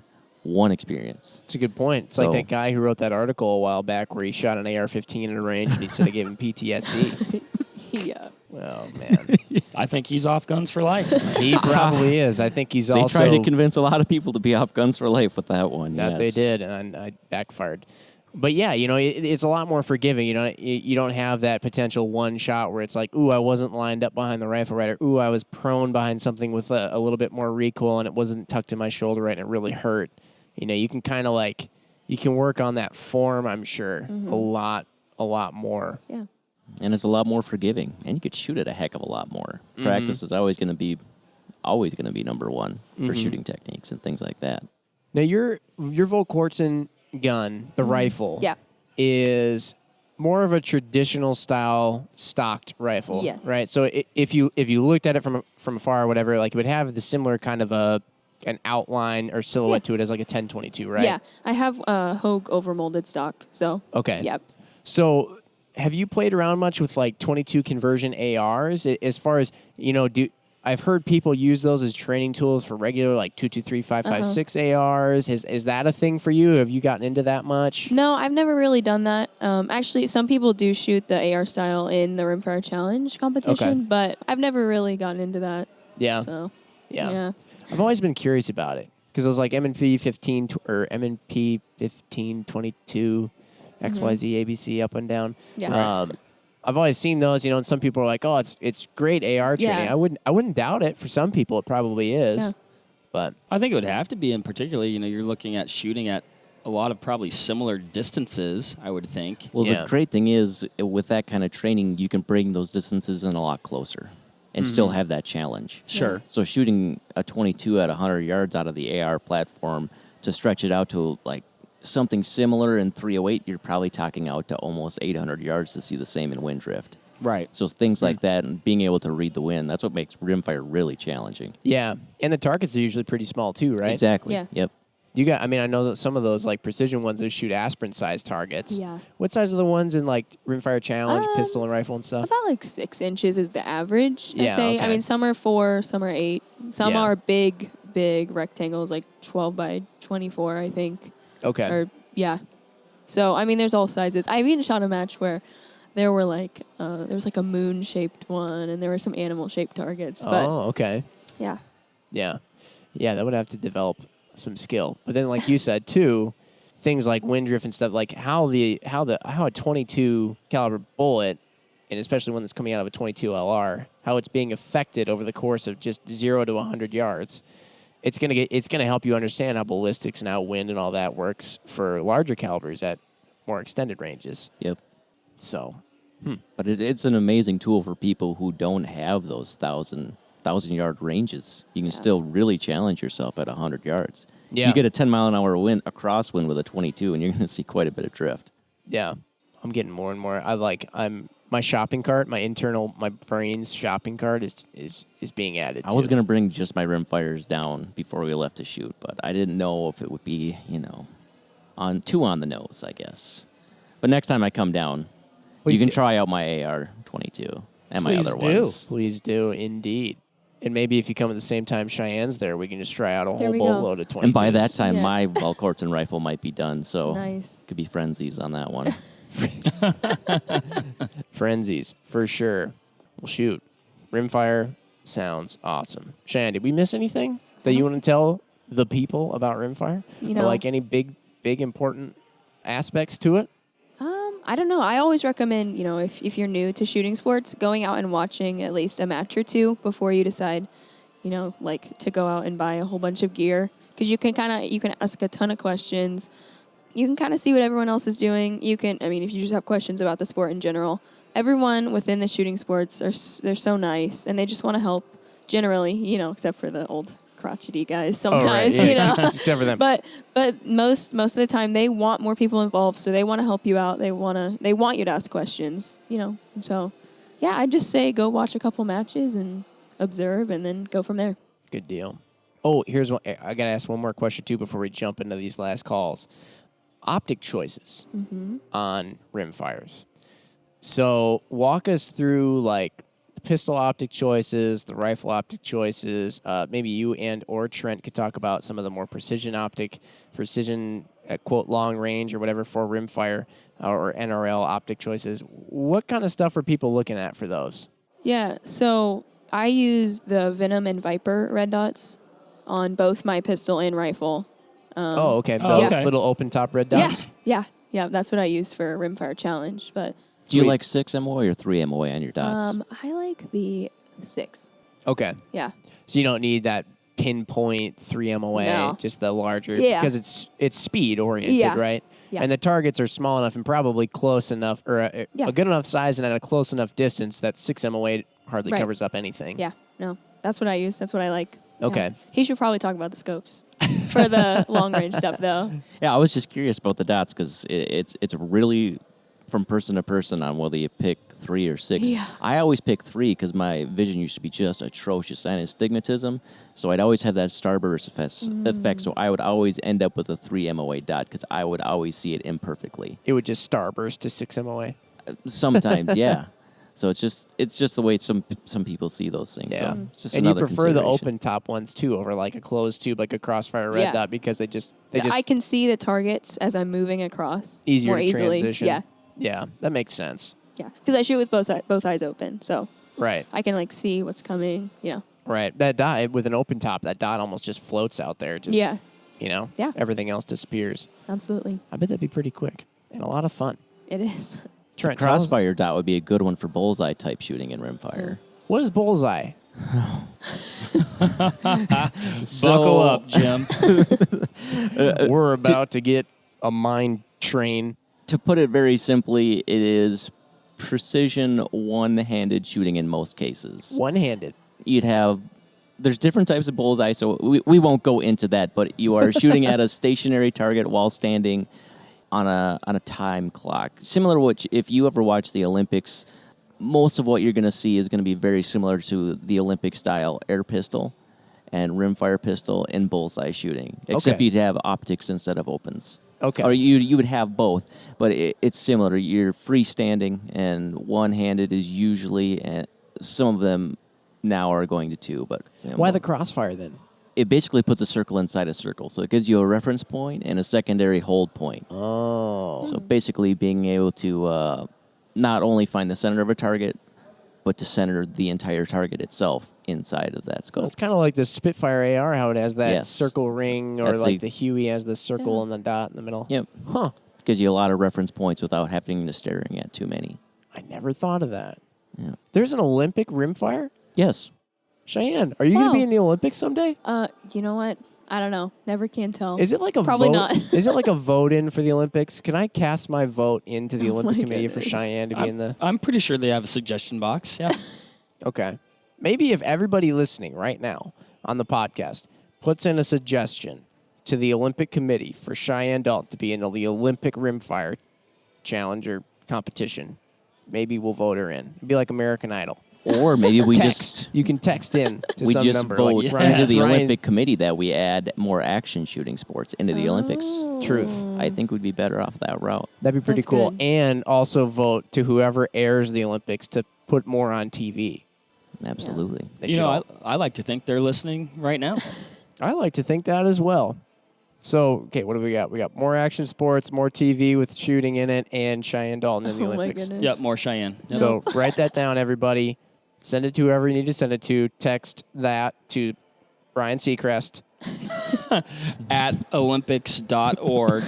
experience. It's a good point. It's So- like that guy who wrote that article a while back where he shot an AR-15 in a range and he said it gave him PTSD. Yeah. Oh, man. I think he's off guns for life. He probably is. I think he's They also... tried to convince a lot of people to be off guns for life with that one. That yes. they did, and I backfired. But yeah, it's a lot more forgiving. You don't have that potential one shot where it's like, ooh, I wasn't lined up behind the rifle right, or ooh, I was prone behind something with a little bit more recoil and it wasn't tucked in my shoulder right, and it really hurt. You can kind of you can work on that form, I'm sure, a lot more. Yeah. And it's a lot more forgiving, and you could shoot it a heck of a lot more. Practice is always going to be number one for shooting techniques and things like that. Now your Volkortsen gun, the rifle, Yeah. is more of a traditional style stocked rifle, Yes. right? So if you looked at it from afar or whatever, it would have the similar kind of an outline or silhouette to it as like a 1022, right? Yeah. I have Hogue overmolded stock, so. Okay. Yeah. So have you played around much with 22 conversion ARs as far as, I've heard people use those as training tools for regular 223, 556 ARs. Is that a thing for you? Have you gotten into that much? No, I've never really done that. Actually, some people do shoot the AR style in the Rimfire Challenge competition, but I've never really gotten into that. Yeah. So, Yeah. I've always been curious about it because I was like MNP 15 or MNP 1522, XYZ, ABC, up and down. Yeah. I've always seen those, and some people are like, "Oh, it's great AR training." Yeah. I wouldn't doubt it. For some people, it probably is, Yeah. but I think it would have to be, in particular, you're looking at shooting at a lot of probably similar distances, I would think. Well, Yeah. the great thing is, with that kind of training, you can bring those distances in a lot closer and still have that challenge. Sure. So shooting a 22 at 100 yards out of the AR platform to stretch it out to something similar in 308, you're probably talking out to almost 800 yards to see the same in wind drift. Right. So things like that and being able to read the wind, that's what makes rimfire really challenging. yeah, and the targets are usually pretty small too, right? Exactly. Yeah. Yep. I know that some of those precision ones, they shoot aspirin-sized targets. Yeah. What size are the ones in Rimfire Challenge, pistol and rifle and stuff? About 6 inches is the average, I'd Yeah, say. okay. I mean, some are 4, some are 8. Some Yeah. are big rectangles, 12 by 24, I think. Okay. Or, yeah. So, I mean, there's all sizes. I've even shot a match where there were there was a moon-shaped one, and there were some animal-shaped targets. But, Oh, okay. yeah. Yeah. Yeah, that would have to develop some skill. But then, like you said, too, things like wind drift and stuff, how a 22 caliber bullet, and especially one that's coming out of a 22 LR, how it's being affected over the course of just 0 to 100 yards. It's gonna help you understand how ballistics and how wind and all that works for larger calibers at more extended ranges. Yep. So, But it's an amazing tool for people who don't have those 1,000-yard ranges. You can still really challenge yourself at 100 yards. Yeah. You get a 10-mile-an-hour wind, a crosswind with a 22, and you're going to see quite a bit of drift. yeah, I'm getting more and more. My shopping cart, my brain's shopping cart is being added. I was going to bring just my rimfires down before we left to shoot, but I didn't know if it would be, too on the nose, I guess. But next time I come down, Please you can do. try out my AR-22 and my other ones. Please do, indeed. And maybe if you come at the same time Cheyenne's there, we can just try out a There whole we go. boatload of 22s. And by that time, Yeah. my Volkortsen rifle might be done, so Nice. could be frenzies on that one. Frenzies, for sure. Well, shoot. Rimfire sounds awesome. Cheyenne, did we miss anything that you want to tell the people about Rimfire? Or any big, important aspects to it? I don't know. I always recommend, if you're new to shooting sports, going out and watching at least a match or two before you decide, to go out and buy a whole bunch of gear. Because you can ask a ton of questions. You can kind of see what everyone else is doing. If you just have questions about the sport in general, everyone within the shooting sports they're so nice and they just want to help generally, except for the old crotchety guys sometimes, Except for them. But most of the time they want more people involved, so they want to help you out. They want you to ask questions, And so, yeah, I'd just say go watch a couple matches and observe, and then go from there. Good deal. Oh, here's one. I got to ask one more question, too, before we jump into these last calls. Optic choices on rimfires. So walk us through, the pistol optic choices, the rifle optic choices. Maybe you or Trent could talk about some of the more precision, quote, long range or whatever for rimfire or NRL optic choices. What kind of stuff are people looking at for those? Yeah, so I use the Venom and Viper red dots on both my pistol and rifle. Okay. The okay. little open top red dots? Yeah. That's what I use for Rimfire Challenge. But Do you Sweet. like 6 MOA or 3 MOA on your dots? I like the 6. Okay. Yeah. So you don't need that pinpoint 3 MOA, No. just the larger, Yeah. because it's speed oriented, Yeah. right? Yeah. And the targets are small enough and probably close enough, or Yeah. a good enough size and at a close enough distance that 6 MOA hardly Right. covers up anything. Yeah. No, that's what I use. That's what I like. Yeah. Okay. He should probably talk about the scopes for the long range stuff, though. Yeah, I was just curious about the dots because it's really from person to person on whether you pick 3 or 6. Yeah. I always pick 3 because my vision used to be just atrocious and astigmatism, so I'd always have that starburst effect. So I would always end up with a 3 MOA dot because I would always see it imperfectly. It would just starburst to 6 MOA. Sometimes, yeah. So it's just the way some people see those things. Yeah. So it's just And you another prefer the consideration. open top ones too over like a closed tube like a Crossfire red Yeah. dot because they just I can see the targets as I'm moving across easier more to easily. transition. Yeah. Yeah, that makes sense. Yeah. Because I shoot with both eyes open, so Right. I can like see what's coming. Right. That dot with an open top, that dot almost just floats out there. Just, Yeah. Yeah. Everything else disappears. Absolutely. I bet that'd be pretty quick and a lot of fun. It is. Trent, tell us- Crossfire dot would be a good one for bullseye type shooting in Rimfire. what is bullseye? Buckle up, Jim. We're about to get a mind train. To put it very simply, it is precision one-handed shooting in most cases. One-handed. There's different types of bullseye, so we won't go into that, but you are shooting at a stationary target while standing on a time clock. Similar to what, if you ever watch the Olympics, most of what you're going to see is going to be very similar to the Olympic style air pistol and rimfire pistol and bullseye shooting, except Okay. you'd have optics instead of opens. Okay. Or you would have both, but it's similar. You're freestanding, and one-handed is usually, and some of them now are going to 2. But Why the Crossfire then? it basically puts a circle inside a circle, so it gives you a reference point and a secondary hold point. Oh. So basically, being able to not only find the center of a target, but to center the entire target itself inside of that scope. Well, it's kind of like the Spitfire AR, how it has that Yes. circle ring, or That's like the- the Huey has the circle and the dot in the middle. Yep. Huh. Gives you a lot of reference points without having to staring at too many. I never thought of that. Yeah. There's an Olympic rimfire? Yes. Cheyenne, are you going to Wow. be in the Olympics someday? You know what? I don't know. Never can tell. Is it like a Probably vote? not. Is it like a vote in for the Olympics? Can I cast my vote into the Oh Olympic my Committee for goodness. Cheyenne to be in the? I'm pretty sure they have a suggestion box. Yeah. Okay. Maybe if everybody listening right now on the podcast puts in a suggestion to the Olympic Committee for Cheyenne Dalton to be in the Olympic Rimfire Challenger competition, maybe we'll vote her in. It'd be like American Idol. Or maybe we Text. You can text in to we some just number. vote Like into the Ryan- Olympic Committee that we add more action shooting sports into the Olympics. Truth. I think we'd be better off that route. That'd be pretty That's cool. good. And also vote to whoever airs the Olympics to put more on TV. Absolutely. They You should know, all- I like to think they're listening right now. I like to think that as well. So, okay, what do we got? We got more action sports, more TV with shooting in it, and Cheyenne Dalton in the Oh my Olympics. goodness. Yep, more Cheyenne. Yep. So write that down, everybody. Send it to whoever you need to send it to. Text that to Ryan Seacrest. At Olympics.org.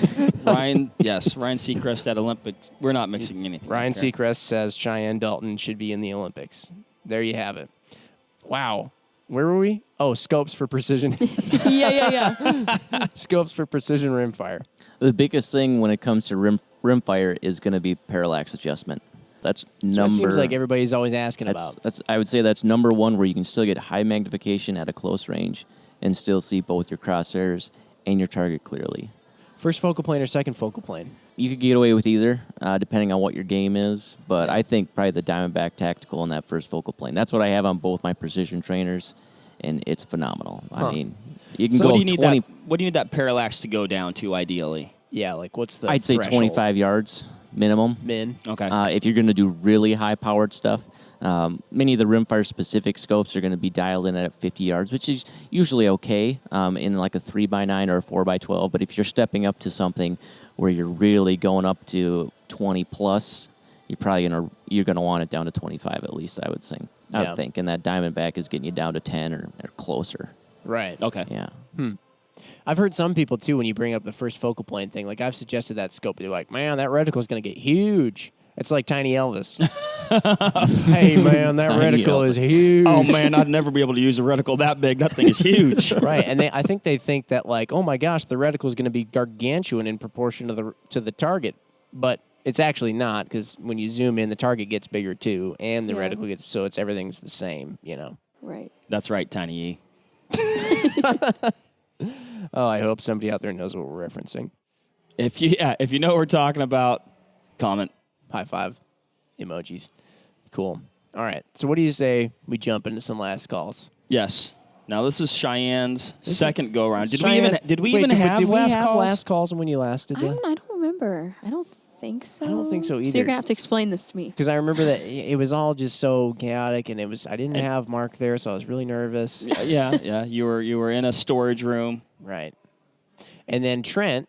Ryan Seacrest at Olympics. We're not mixing anything. Ryan okay? Seacrest says Cheyenne Dalton should be in the Olympics. There you have it. Wow. Where were we? Oh, scopes for precision. yeah. Scopes for precision rimfire. The biggest thing when it comes to rimfire is going to be parallax adjustment. That's So number. it seems like everybody's always asking about. that's I would say that's number one, where you can still get high magnification at a close range and still see both your crosshairs and your target clearly. First focal plane or second focal plane? You could get away with either, depending on what your game is. But I think probably the Diamondback Tactical on that first focal plane. That's what I have on both my precision trainers, and it's phenomenal. Huh. I mean, you can So go what do you need 20. what do you need that parallax to go down to ideally? Yeah, like what's the I'd say threshold? 25 yards minimum. Min. Okay. If you're going to do really high-powered stuff, many of the rimfire-specific scopes are going to be dialed in at 50 yards, which is usually okay in like a 3x9 or a 4x12. But if you're stepping up to something where you're really going up to 20 plus, you're gonna want it down to 25 at least, I would think. I Yeah. would think, and that Diamondback is getting you down to 10 or closer. Right. Okay. Yeah. I've heard some people, too, when you bring up the first focal plane thing, like I've suggested that scope. They're like, man, that reticle is going to get huge. It's like Tiny Elvis. Hey, man, that Tiny reticle Elvis. is huge. Oh man, I'd never be able to use a reticle that big. That thing is huge. Right, and I think they think that, like, oh my gosh, the reticle is going to be gargantuan in proportion to the target, but it's actually not, because when you zoom in, the target gets bigger too, and the Yeah. reticle gets, so everything's the same, Right. That's right, Tiny E. Oh, I hope somebody out there knows what we're referencing. If you know what we're talking about, comment. High five emojis. Cool. All right, so what do you say we jump into some last calls? Yes. Now this is Cheyenne's second go around. Did Cheyenne's- we wait, even have did we last have calls? last calls and when you last did I don't remember. I don't think so. I don't think so So either. you're gonna have to explain this to me. Because I remember that it was all just so chaotic, and I didn't have Mark there, so I was really nervous. Yeah. You were in a storage room. Right. And then Trent,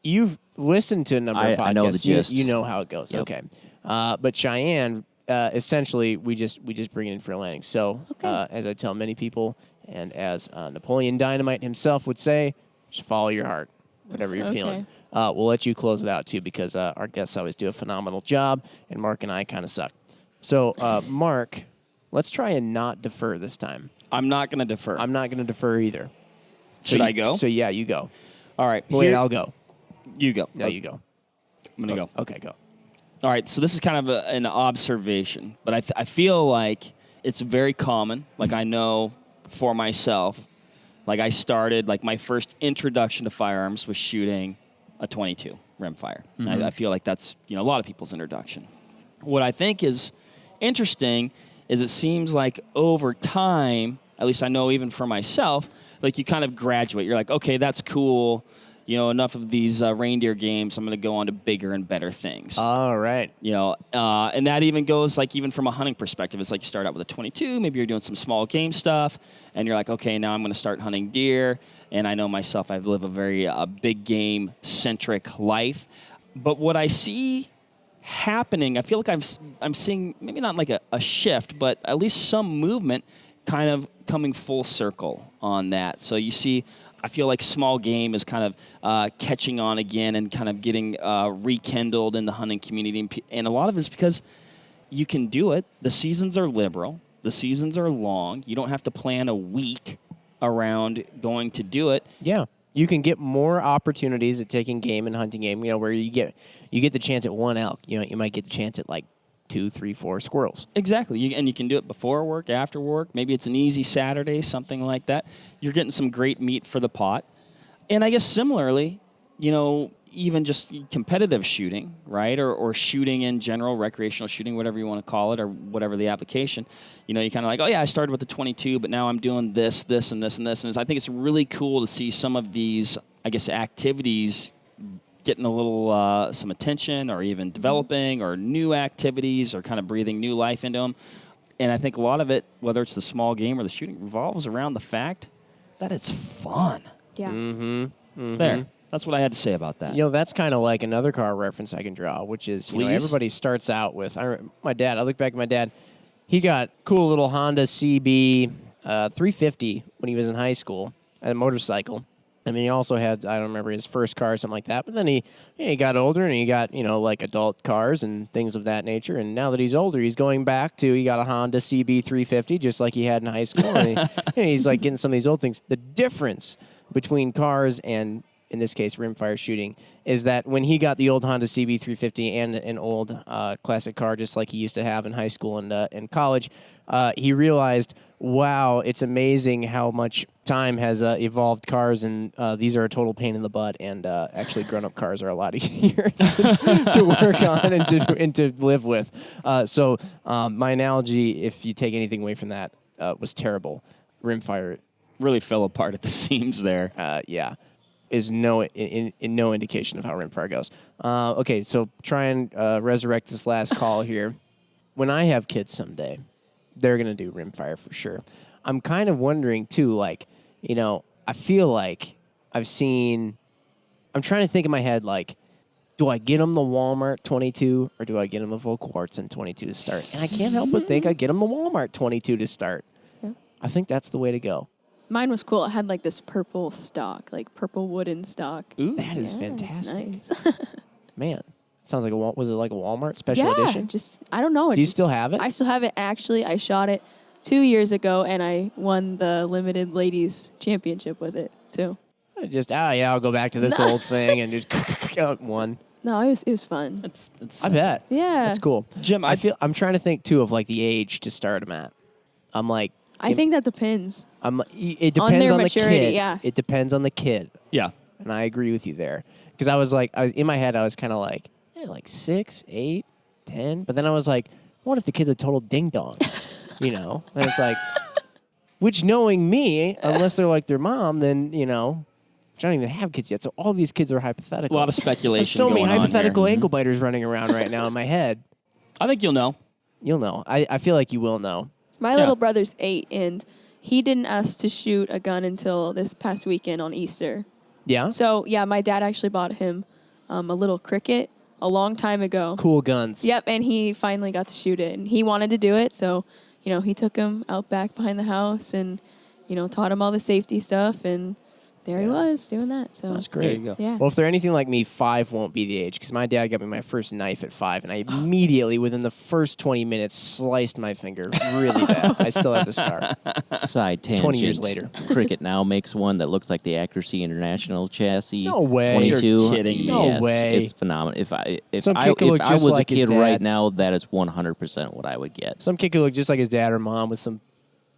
you've listened to a number of podcasts. I know the gist. You know how it goes. Yep. Okay. But Cheyenne, essentially, we just bring it in for a landing. So, Okay. as I tell many people, and as Napoleon Dynamite himself would say, just follow your heart, whatever you're feeling. We'll let you close it out, too, because our guests always do a phenomenal job, and Mark and I kind of suck. So, Mark, let's try and not defer this time. I'm not going to defer. I'm not going to defer either. Should I go? So, yeah, you go. All right. Wait, here- I'll go. You go. No, you go. I'm going to go. Okay, go. All right, so this is kind of an observation, but I feel like it's very common. Like I know for myself, like I started, like my first introduction to firearms was shooting a 22 rimfire. I feel like that's a lot of people's introduction. What I think is interesting is it seems like over time, at least I know even for myself, like you kind of graduate. You're like, okay, that's cool. Enough of these reindeer games. I'm going to go on to bigger and better things. All right. And that even goes like even from a hunting perspective. It's like you start out with a 22, maybe you're doing some small game stuff, and you're like, okay, now I'm going to start hunting deer. And I know myself, I live a very big game centric life. But what I see happening, I feel like I'm seeing maybe not like a shift, but at least some movement kind of coming full circle on that. So you see, I feel like small game is kind of catching on again and kind of getting rekindled in the hunting community. And a lot of it is because you can do it. The seasons are liberal. The seasons are long. You don't have to plan a week around going to do it. Yeah. You can get more opportunities at taking game and hunting game, where you get the chance at one elk. You might get the chance at like 2, 3, 4 squirrels. Exactly. And you can do it before work, after work. Maybe it's an easy Saturday, something like that. You're getting some great meat for the pot. And I guess similarly, even just competitive shooting, right? Or shooting in general, recreational shooting, whatever you want to call it, or whatever the application. You kind of like, oh, yeah, I started with the 22, but now I'm doing this, this, and this, and this. And I think it's really cool to see some of these, I guess, activities getting a little some attention, or even developing, or new activities, or kind of breathing new life into them. And I think a lot of it, whether it's the small game or the shooting, revolves around the fact that it's fun. Yeah. There. That's what I had to say about that. That's kind of like another car reference I can draw, which is, everybody starts out with, my dad, I look back at my dad, he got cool little Honda CB 350 when he was in high school, a motorcycle. And then he also had, I don't remember, his first car or something like that. But then he got older, and he got, like adult cars and things of that nature. And now that he's older, he's going back to, he got a Honda CB 350 just like he had in high school. And he's like getting some of these old things. The difference between cars and, in this case, rimfire shooting, is that when he got the old Honda CB 350 and an old classic car just like he used to have in high school and college, he realized, wow, it's amazing how much time has evolved cars, and these are a total pain in the butt, and actually grown-up cars are a lot easier to work on and to live with. So my analogy, if you take anything away from that, was terrible. Rimfire, Really fell apart at the seams there. yeah, is no indication of how rimfire goes. Okay, so try and resurrect this last call here. When I have kids someday, they're going to do rimfire for sure. I'm kind of wondering, too, like, I feel like I'm trying to think in my head, like, do I get them the Walmart 22 or do I get them the full quartz and 22 to start? And I can't help but think I get them the Walmart 22 to start. Yeah. I think that's the way to go. Mine was cool. It had like this purple stock, like purple wooden stock. Ooh. That is Yeah, it's fantastic. nice. Man, sounds like was it like a Walmart special yeah, edition? just I don't know. Do you still have it? I still have it. Actually, I shot it 2 years ago, and I won the limited ladies championship with it too. I'll go back to this old thing and just one. No, it was fun. It's I bet. Yeah, That's cool. Jim, I'm trying to think too of like the age to start them at. I'm like, I think that depends. it depends their on the maturity, kid. yeah. It depends on the kid. Yeah. And I agree with you there. Because I was in my head, I was kind of like 6, 8, 10. But then I was like, what if the kid's a total ding dong? And it's like, which knowing me, unless they're like their mom, then, which I don't even have kids yet. So all these kids are hypothetical. A lot of There's speculation so many going on hypothetical here. ankle biters running around right now in my head. I think you'll know. You'll know. I feel like you will know. My little brother's 8, and he didn't ask to shoot a gun until this past weekend on Easter. Yeah? So, yeah, my dad actually bought him a little cricket a long time ago. Cool guns. Yep, and he finally got to shoot it. And he wanted to do it, so, he took him out back behind the house and, taught him all the safety stuff. And there he was doing that. So That's There great. you go. Yeah. Well, if they're anything like me, 5 won't be the age because my dad got me my first knife at 5, and I immediately, within the first 20 minutes, sliced my finger really bad. I still have the scar. Side tangent. 20 years later. Cricket now makes one that looks like the Accuracy International chassis. No way. 22. You're kidding me. No Yes, way. It's phenomenal. If Some I kid could look just was like a his kid dad. right now, that is 100% what I would get. Some kid could look just like his dad or mom with some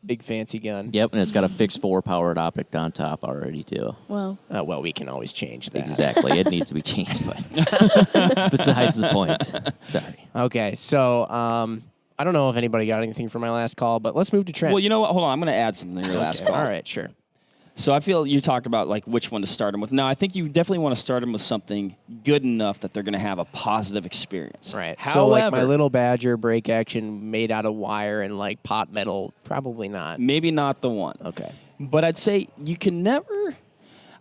big fancy gun. Yep, and it's got a fixed 4-powered optic on top already too. well, Well, we can always change that. Exactly, it needs to be changed, but besides the point. Sorry. Okay, so I don't know if anybody got anything from my last call, but let's move to Trent. Well, you know what? Hold on. I'm going to add something to your last Okay, call. all right, sure. So I feel you talked about like which one to start them with. Now, I think you definitely want to start them with something good enough that they're going to have a positive experience. Right. However, So like my little Badger break action made out of wire and like pot metal, probably not. maybe not the one. Okay. But I'd say you can never.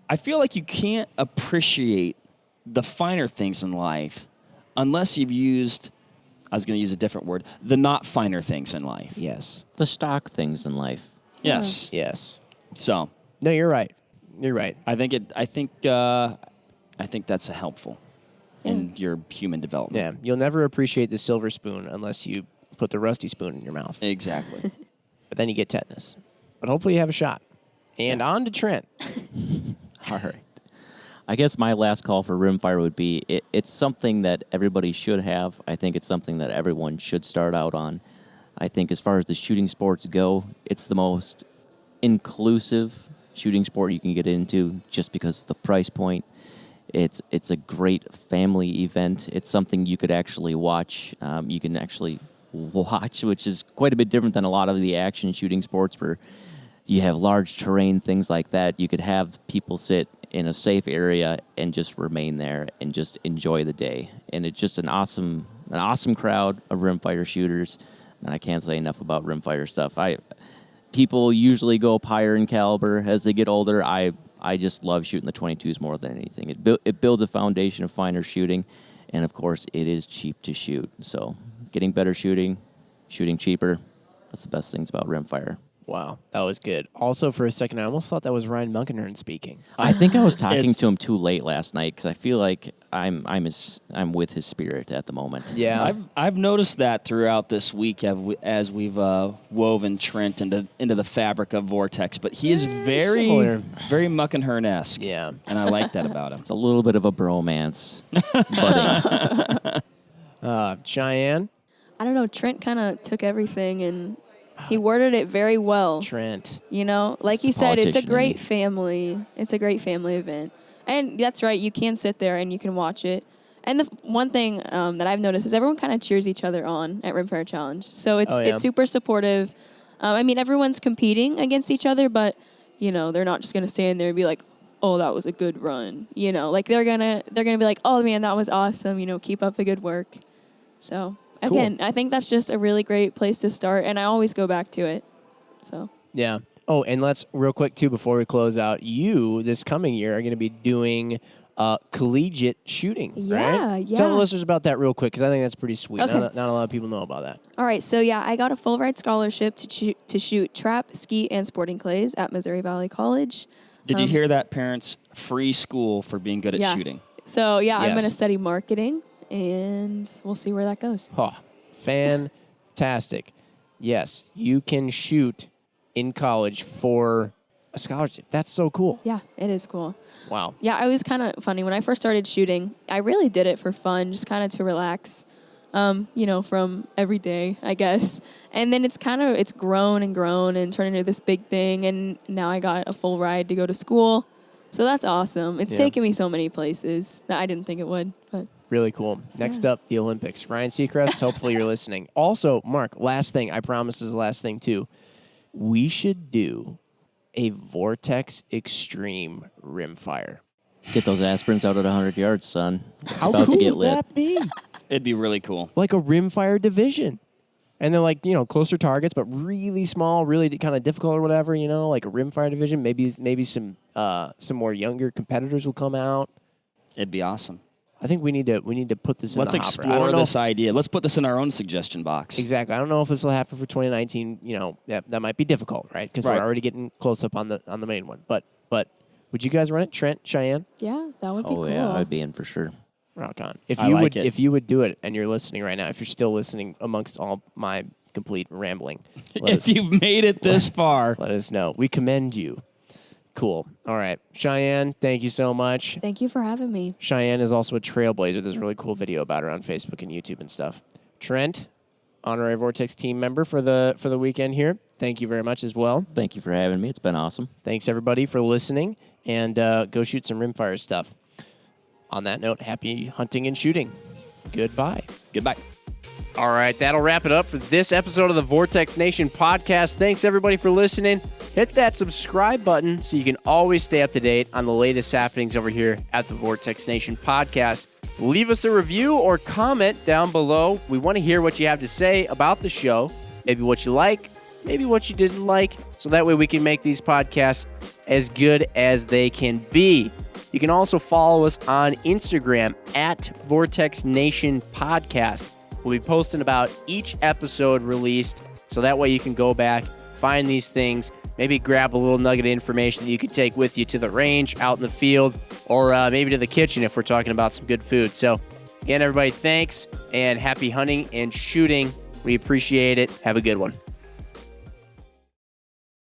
I feel like you can't appreciate the finer things in life unless you've used. I was going to use a different word. The not finer things in life. Yes. The stock things in life. Yes. Yes. So No, you're right. You're right. I think that's helpful in your human development. Yeah. You'll never appreciate the silver spoon unless you put the rusty spoon in your mouth. Exactly. But then you get tetanus. But hopefully you have a shot. And on to Trent. All right. I guess my last call for Rimfire would be it's something that everybody should have. I think it's something that everyone should start out on. I think as far as the shooting sports go, it's the most inclusive shooting sport you can get into just because of the price point. It's a great family event. It's something you could actually watch. You can actually watch, which is quite a bit different than a lot of the action shooting sports where you have large terrain, things like that. You could have people sit in a safe area and just remain there and just enjoy the day. And it's just an awesome crowd of rimfire shooters. And I can't say enough about rimfire stuff. People usually go up higher in caliber as they get older. I just love shooting the 22s more than anything. It builds a foundation of finer shooting, and of course, it is cheap to shoot. So, getting better shooting cheaper, that's the best things about rimfire. Wow. That was good. Also, for a second, I almost thought that was Ryan Munkenhern speaking. I think I was talking It's- to him too late last night because I feel like I'm with his spirit at the moment. Yeah. I've noticed that throughout this week as we've woven Trent into the fabric of Vortex, but he is very similar. very Muckenhern-esque. Yeah. And I like that about him. It's a little bit of a bromance. Budding. Cheyenne? I don't know. Trent kind of took everything and he worded it very well. Trent. Like It's you a said, it's a politician, great isn't he? family. It's a great family event. And that's right. You can sit there and you can watch it. And the one thing that I've noticed is everyone kind of cheers each other on at Rimfire Challenge. So it's Oh, yeah. it's super supportive. Everyone's competing against each other, but they're not just gonna stand there and be like, "Oh, that was a good run." They're gonna be like, "Oh man, that was awesome." Keep up the good work. So again, I think that's just a really great place to start, and I always go back to it. So Yeah. Oh, and let's real quick too before we close out. You this coming year are going to be doing collegiate shooting. Yeah, right? yeah. Tell the listeners about that real quick because I think that's pretty sweet. Okay. Not a lot of people know about that. All right, so yeah, I got a full ride scholarship to shoot trap, skeet, and sporting clays at Missouri Valley College. Did you hear that, parents? Free school for being good at Yeah. shooting. So yeah, I'm Yes. going to study marketing, and we'll see where that goes. Oh, fantastic. Yes, you can shoot in college for a scholarship. That's so cool. Yeah, it is cool. Wow. Yeah, it was kind of funny. When I first started shooting, I really did it for fun, just kind of to relax, from every day, I guess. And then it's grown and turned into this big thing. And now I got a full ride to go to school. So that's awesome. It's taken me so many places that I didn't think it would. But Really cool. Next up, the Olympics. Ryan Seacrest, hopefully you're listening. Also, Mark, last thing. I promise this is the last thing, too. We should do a Vortex Extreme Rimfire. Get those aspirins out at 100 yards, son. It's How about cool to get would lit. that be? It'd be really cool. Like a Rimfire division. And then, closer targets, but really small, really kind of difficult or whatever, like a Rimfire division. Maybe some more younger competitors will come out. It'd be awesome. I think we need to put this in Let's the hopper. I explore don't know this idea. Let's put this in our own suggestion box. Exactly. I don't know if this will happen for 2019. That might be difficult, right? Because Right. we're already getting close up on the main one. But would you guys run it, Trent, Cheyenne? yeah, that would be Oh, cool. yeah, I'd be in for sure. Rock on. If you would do it, and you're listening right now, if you're still listening amongst all my complete rambling, If you've made it this far, let us know. We commend you. Cool. All right, Cheyenne, thank you so much. Thank you for having me. Cheyenne is also a trailblazer. There's a really cool video about her on Facebook and YouTube and stuff. Trent, honorary Vortex team member for the weekend here. Thank you very much as well. Thank you for having me. It's been awesome. Thanks everybody for listening, and go shoot some Rimfire stuff. On that note, happy hunting and shooting. Goodbye. goodbye. All right, that'll wrap it up for this episode of the Vortex Nation podcast. Thanks, everybody, for listening. Hit that subscribe button so you can always stay up to date on the latest happenings over here at the Vortex Nation podcast. Leave us a review or comment down below. We want to hear what you have to say about the show, maybe what you like, maybe what you didn't like, so that way we can make these podcasts as good as they can be. You can also follow us on Instagram at Vortex Nation Podcast. We'll be posting about each episode released, so that way you can go back, find these things, maybe grab a little nugget of information that you could take with you to the range, out in the field, or maybe to the kitchen if we're talking about some good food. So, again, everybody, thanks, and happy hunting and shooting. We appreciate it. Have a good one.